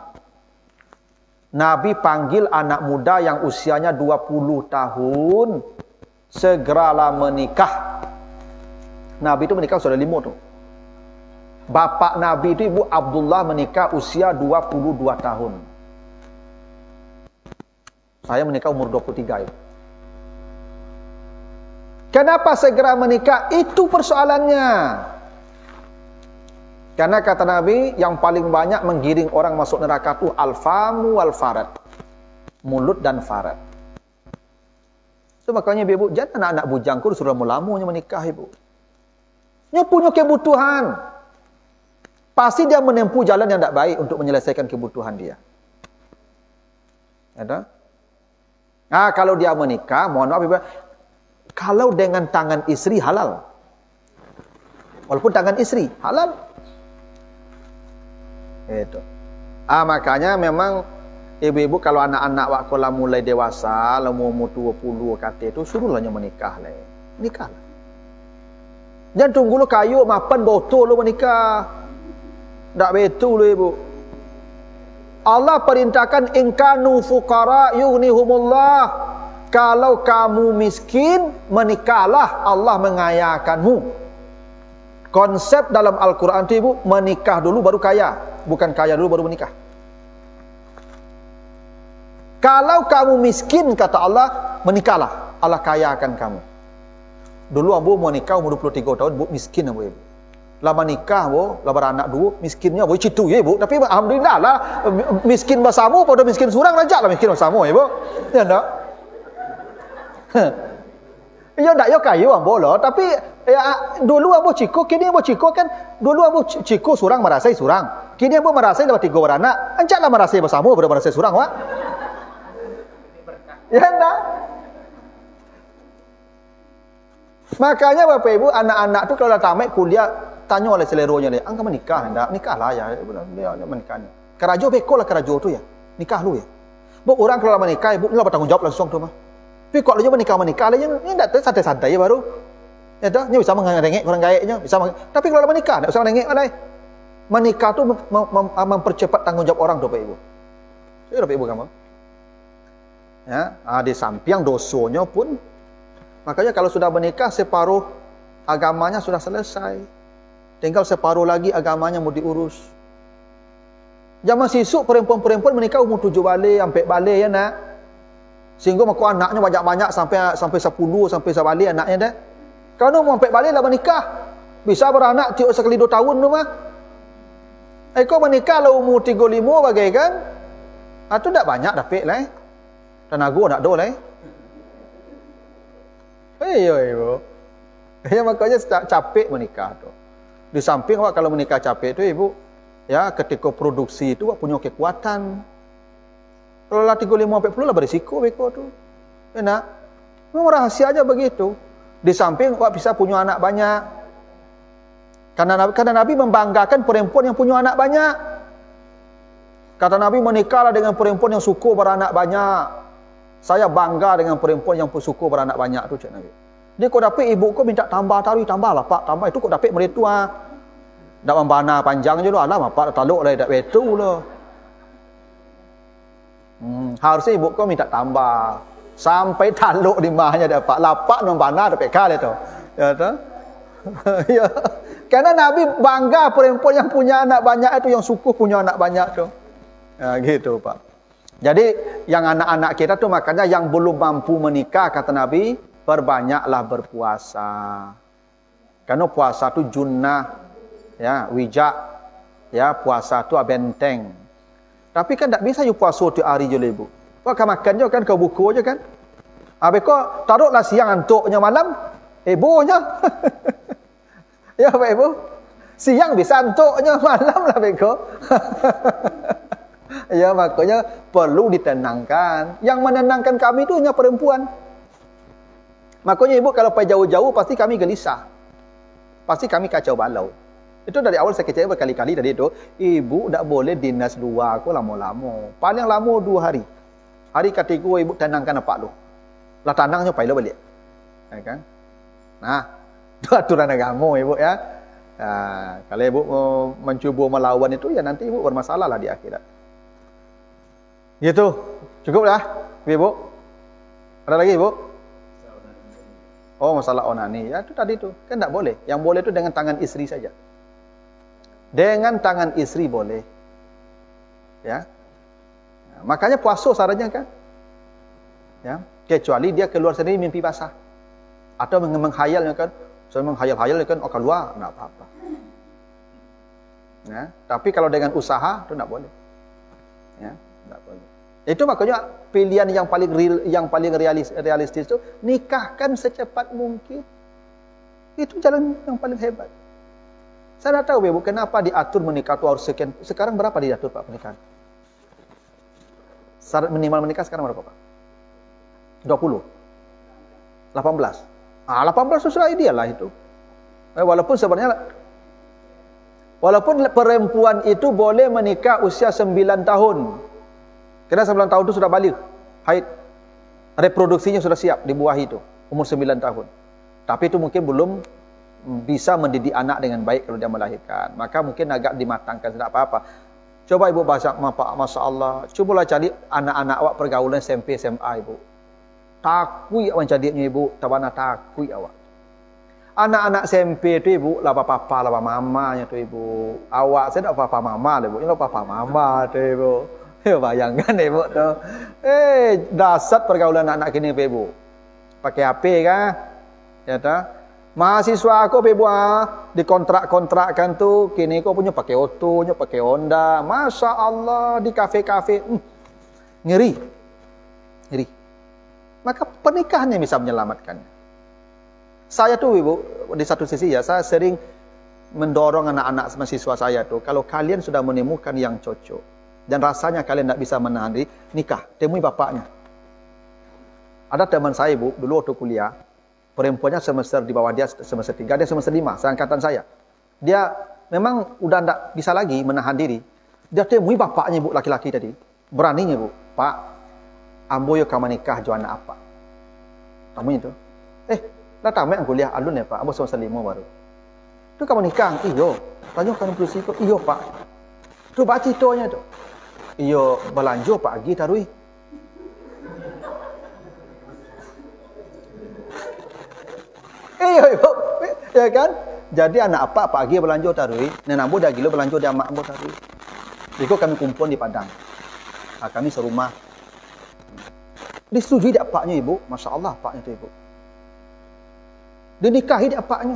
Nabi panggil anak muda yang usianya 20 tahun. Segeralah menikah. Nabi itu menikah sudah 5 tu. Bapak Nabi itu Ibu Abdullah menikah usia 22 tahun. Saya menikah umur 23 itu. Kenapa segera menikah? Itu persoalannya. Karena kata Nabi, yang paling banyak menggiring orang masuk neraka itu al-famu wal-farad. Mulut dan farad. So makanya ibu, jangan anak-anak bujangku sudah melamunya menikah ibu. Dia punya kebutuhan. Pasti dia menempuh jalan yang tak baik untuk menyelesaikan kebutuhan dia. Ada? Kalau dia menikah, mohon maaf ibu, kalau dengan tangan istri halal. Walaupun tangan istri halal. Itu. Makanya memang ibu-ibu kalau anak-anak waktu mulai dewasa, umur 20 kata itu suruhlah menikah lah. Nikah. Jangan tunggu lu kayu mapan botol lu menikah. Tak betul lu ibu. Allah perintahkan inkanu fuqara yughnihumullah. Kalau kamu miskin, menikahlah, Allah mengayakanmu. Konsep dalam Al-Quran itu ibu, menikah dulu baru kaya. Bukan kaya dulu baru menikah. Kalau kamu miskin, kata Allah, menikahlah, Allah kayakan kamu. Dulu ambo mau nikah umur 23 tahun, bu miskin ambo ibu. Lama nikah bu, lama beranak dulu, miskinnya bu citu ya ibu. Tapi alhamdulillah lah, miskin bersama pada miskin surang rajak lah miskin bersama ibu. Ya enggak? Ya tak ya kayu ambo loh, tapi ya, dulu ambo ciko, kini ambo ciko kan dulu ambo ciko surang merasai surang. Kini ambo merasai dapat 3 beranak, ancaklah merasai bersama pada merasai surang wak. Ya enggak? Makanya Bapak Ibu, anak-anak tu kalau dah tamat kuliah, tanya oleh seleronya dia, "Angka menikah hendak?" "Nikahlah ya." Dia menikahnya. Kerajo bekolah kerajo tu ya. Nikah lu ya. Bu orang kalau menikah ibu enggak bertanggung jawab langsung tu mah. Tapi kalau dia menikah lah yang enggak santai-santai ya baru. Ya dah, nya bisa mengerengek orang gaeknya, bisa. Tapi kalau menikah enggak usah ngerengek alai. Menikah tu mempercepat tanggung jawab orang tu Bapak Ibu. Ya Bapak Ibu kamu. Ya, di samping dosonya pun. Makanya kalau sudah menikah separuh agamanya sudah selesai. Tinggal separuh lagi agamanya mau diurus. Zaman sisuk perempuan-perempuan menikah umur 7 balik, sampai balik ya nak. Sehingga mak anaknya banyak-banyak sampai 10 sampai sebalik anaknya dah. Kalau mau sampai balik lah menikah. Bisa beranak tiap sekali 2 tahun tu mah. Kau menikah lah umur 35 bagaikan. Itu tak banyak dapat lah. Tenaga nak do lah. Ibu. Ya makanya capek menikah tu. Di samping awak kalau menikah capek tu ibu, ya ketika produksi itu awak punya kekuatan. Kalau lah 35-40 lah berisiko beko tu. Enak. Memang rahasia aja begitu. Di samping awak bisa punya anak banyak. Karena Nabi membanggakan perempuan yang punya anak banyak. Kata Nabi, menikahlah dengan perempuan yang suka beranak banyak. Saya bangga dengan perempuan yang suka beranak banyak tu cik Nabi. Dia kau dapat ibu kau minta tambah tarui, tambah lah pak, tambah itu kau dapat mertua. Dak membana panjang je lu, alah pak taluk lah dak betul lah. Harusnya ibu kau minta tambah. Sampai taluk di mahnya dapat lapak membana dapat kali tu. Ya tu. Ya. Karena Nabi bangga perempuan yang punya anak banyak itu, yang suku punya anak banyak tu. Gitu Pak. Jadi yang anak-anak kita tu makanya yang belum mampu menikah kata Nabi, perbanyaklah berpuasa. Karena puasa tu junnah, ya, wijak, ya, puasa tu benteng. Tapi kan tak bisa you puasa tu hari je ibu. Kau akan makan je kan, kau buku je kan. Habis kau taruhlah siang antuknya malam, ibunya. Ya Pak Ibu. Siang bisa antuknya, malam lah beko. Ya makanya perlu ditenangkan. Yang menenangkan kami itu hanya perempuan. Makanya ibu kalau pergi jauh-jauh pasti kami gelisah. Pasti kami kacau balau. Itu dari awal saya kecil berkali-kali tadi itu, ibu tak boleh dinas luar aku lama-lama. Paling lama 2 hari. Hari ketiga ibu tenangkan apa lu. Lah tanangnya pai lo balik. Ya kan? Nah, itu aturan agama ibu ya. Nah, kalau ibu mencuba melawan itu ya nanti ibu bermasalah lah di akhirat. Gitu. Cukup dah, ibu. Ada lagi ibu? Oh, masalah onani. Ya itu tadi tu. Kan tak boleh. Yang boleh itu dengan tangan istri saja. Dengan tangan istri boleh. Ya. Nah, makanya puasa sarannya kan. Ya, kecuali dia keluar sendiri mimpi basah. Atau menghayalnya kan. Saya menghayal-hayal kan keluar, enggak apa-apa. Ya, tapi kalau dengan usaha itu enggak boleh. Ya, enggak boleh. Itu makanya pilihan yang paling real, yang paling realistis itu nikahkan secepat mungkin. Itu jalan yang paling hebat. Saya tak tahu Ibu kenapa diatur menikah itu harus sekian. Sekarang berapa diatur Pak pernikahan? Syarat minimal menikah sekarang berapa Pak? 20. 18. 18 sudah ideal lah itu. Walaupun sebenarnya perempuan itu boleh menikah usia 9 tahun. Karena 9 tahun itu sudah balik. Haid. Reproduksinya sudah siap dibuahi itu. Umur 9 tahun. Tapi itu mungkin belum bisa mendidik anak dengan baik kalau dia melahirkan. Maka mungkin agak dimatangkan, tidak apa-apa. Coba ibu baca, Masya Allah. Cubalah cari anak-anak awak pergaulan SMP, SMA ibu. Takui awak jadinya ibu. Tabana takui awak. Anak-anak SMP itu ibu, lapa papa, lapa mamanya tu ibu. Awak saya tak papa mama ibu. Ini lapa papa mama tu ibu. Bayangkan ibu tu. Dasar pergaulan anak-anak kini ibu. Pakai HP kan? Ya tak? Mahasiswa aku ibu dikontrak-kontrakkan tu. Kini kau punya pakai auto, pakai Honda. Masya Allah di kafe-kafe. Ngeri. Ngeri. Maka pernikahannya bisa menyelamatkannya. Saya tuh ibu, di satu sisi ya, saya sering mendorong anak-anak mahasiswa saya tuh, kalau kalian sudah menemukan yang cocok, dan rasanya kalian tidak bisa menahan diri, nikah, temui bapaknya. Ada teman saya ibu, dulu waktu kuliah, perempuannya semester di bawah dia, semester 3, dia semester 5, seangkatan saya. Dia memang udah tidak bisa lagi menahan diri. Dia temui bapaknya ibu, laki-laki tadi. Beraninya ibu, Pak, ambo yo kamu nikah juana apa? Kamu itu. Dah tamat yang kuliah alun ya Pak. Ambo semester 5 baru. Tu kamu nikah? Iyo. Tanya kan berusi kok. Iyo Pak. Tu baca ceritanya tu. Iyo belanja pagi tarui. Iyo ibu. Ya kan? Jadi anak apa pagi belanja tarui. Nenek ambo dah gila belanja dia mak ambo tarui. Jadi kami kumpul di Padang. Kami serumah. Disetujui dia apaknya ibu. Masya Allah apaknya itu ibu. Dinikahi dia apaknya.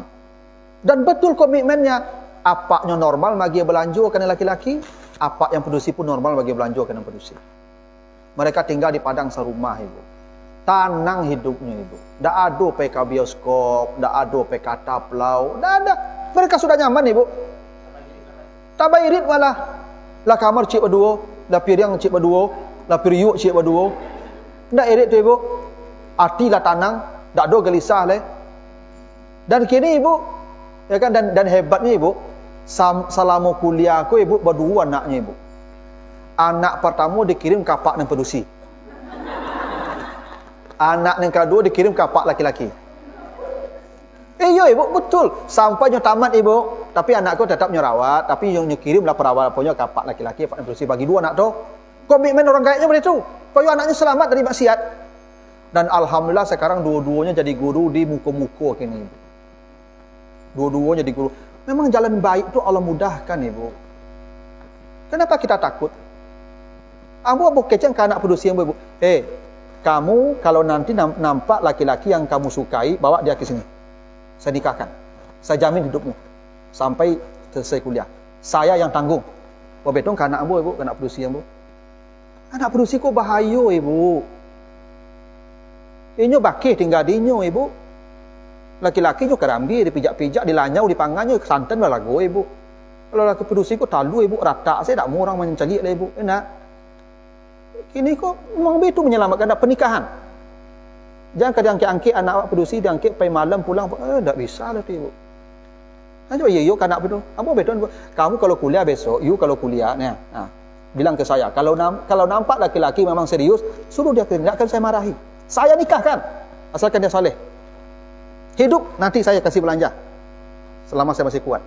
Dan betul komitmennya. Apaknya normal bagi belanja kena laki-laki. Apak yang produksi pun normal bagi belanja kena produksi. Mereka tinggal di Padang serumah ibu. Tanang hidupnya ibu. Tak ada PK bioskop. Tak ada PK taplau. Tak ada. Mereka sudah nyaman ibu. Tak irit malah. Lah kamar cik berdua. Lah piring cik berdua. Lah periuk cik berdua. Tak irit tu ibu. Hati lah tanang. Tak ada gelisah lah. Dan kini ibu. Ya kan? Dan hebatnya ibu. Selama kuliah aku ibu berdua anaknya ibu. Anak pertama dikirim kapak dan produksi. Anak yang kedua dikirim kapak laki-laki. Iya ibu betul. Sampainya tamat ibu. Tapi anakku tetap nyerawat. Tapi yang kirim lah perawat punya kapak laki-laki. Kapak dan produksi bagi 2 anak tu. Komitmen orang kayaknya begitu. Kau anaknya selamat dari maksiat. Dan alhamdulillah sekarang dua-duanya jadi guru di muka-muka kini. Dua-duanya jadi guru. Memang jalan baik itu Allah mudahkan ibu. Kenapa kita takut? Ambo keceng ke anak produksi yang ibu. Kamu kalau nanti nampak laki-laki yang kamu sukai, bawa dia ke sini. Saya nikahkan. Saya jamin hidupmu sampai selesai kuliah. Saya yang tanggung. Betong ke anak ambo ibu, ke anak produksi ambo. Anak produksi kok bahaya ibu. Inyo bakih tinggal dinyo ibu. Laki-laki juga kerambi, dipijak-pijak, dilanyau, dipangannya, santan lah lagu ibu. Kalau laki produksi kok talu ibu, rata saya tak mau orang mencari lah ibu. Enak. Kini kok memang itu menyelamatkan pernikahan. Jangan diangkit-angkit anak produksi, diangkit pai malam pulang, tak bisa lah tu ibu. Coba yuk anak betul. Apa betul? Kamu kalau kuliah besok, you kalau kuliah, bilang ke saya, kalau nampak laki-laki memang serius, suruh dia kerja, akan saya marahi. Saya nikahkan, asalkan dia saleh. Hidup nanti saya kasih belanja selama saya masih kuat.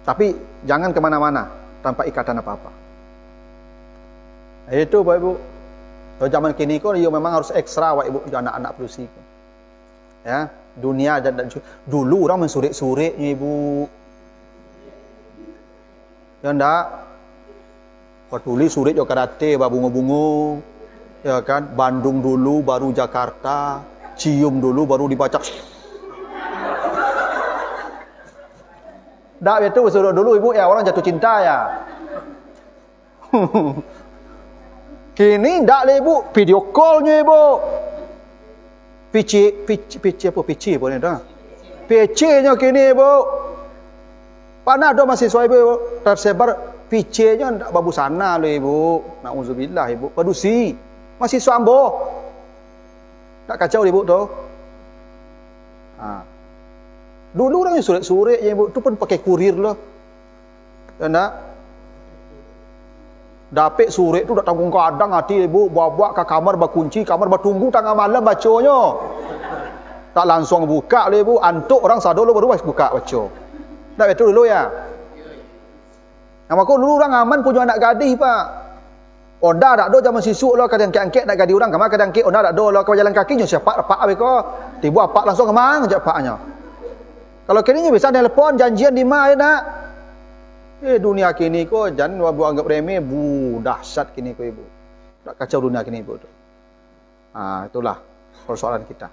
Tapi jangan kemana-mana tanpa ikatan apa-apa. Itu Bapak Ibu. Kalau zaman kini kok memang harus ekstra Bapak Ibu anak-anak produksi. Ya, dunia dan dulu orang mensurik-suriknya Ibu. Ya ndak. Peduli surik jo karate bunga-bunga. Ya kan, Bandung dulu baru Jakarta. Cium dulu baru dibaca. Dak itu suruh dulu ibu ya orang jatuh cinta ya. Kini ndak le ibu, video callnya ibu. PC apa ni dah? PC-nya kini ibu. Pana ada mahasiswa ibu tersebar PC-nya ndak babu sana le ibu. Nauzubillah ibu. Padusi. Mahasiswa ambo. Tak kacau ibu tu. Dulu orang yang surik-surik ibu tu pun pakai kurir lah. Ya nak? Dapet surik tu dak tanggung kadang hati ibu bawa ke kamar berkunci, kamar bertunggu tengah malam bacanya. Tak langsung buka lah ibu, antuk orang sadar baru buka baca. Tak betul dulu ya. Nama aku dulu orang aman punya anak gadis pak. Oda tak do zaman sisuk lah kadang angket nak gadi orang kamar kadang angket oda tak do lah kau jalan kaki nyo siapa pak abiko tiba apa langsung kemang je paknya. Kalau kini bisa telepon janjian di mana nak. Dunia kini ko jangan buat anggap remeh dahsyat kini ko ibu. Tak kacau dunia kini ibu tu. Itulah persoalan kita.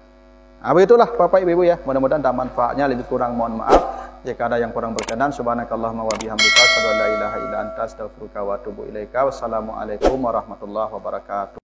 Begitulah Bapak Ibu ya. Mudah-mudahan tak manfaatnya, lebih kurang mohon maaf. Jika ada yang kurang berkenan, subhanakallahumma wa bihamdika asyhadu an la ilaha illa anta astaghfiruka wa atubu ilaika. Wassalamualaikum warahmatullahi wabarakatuh.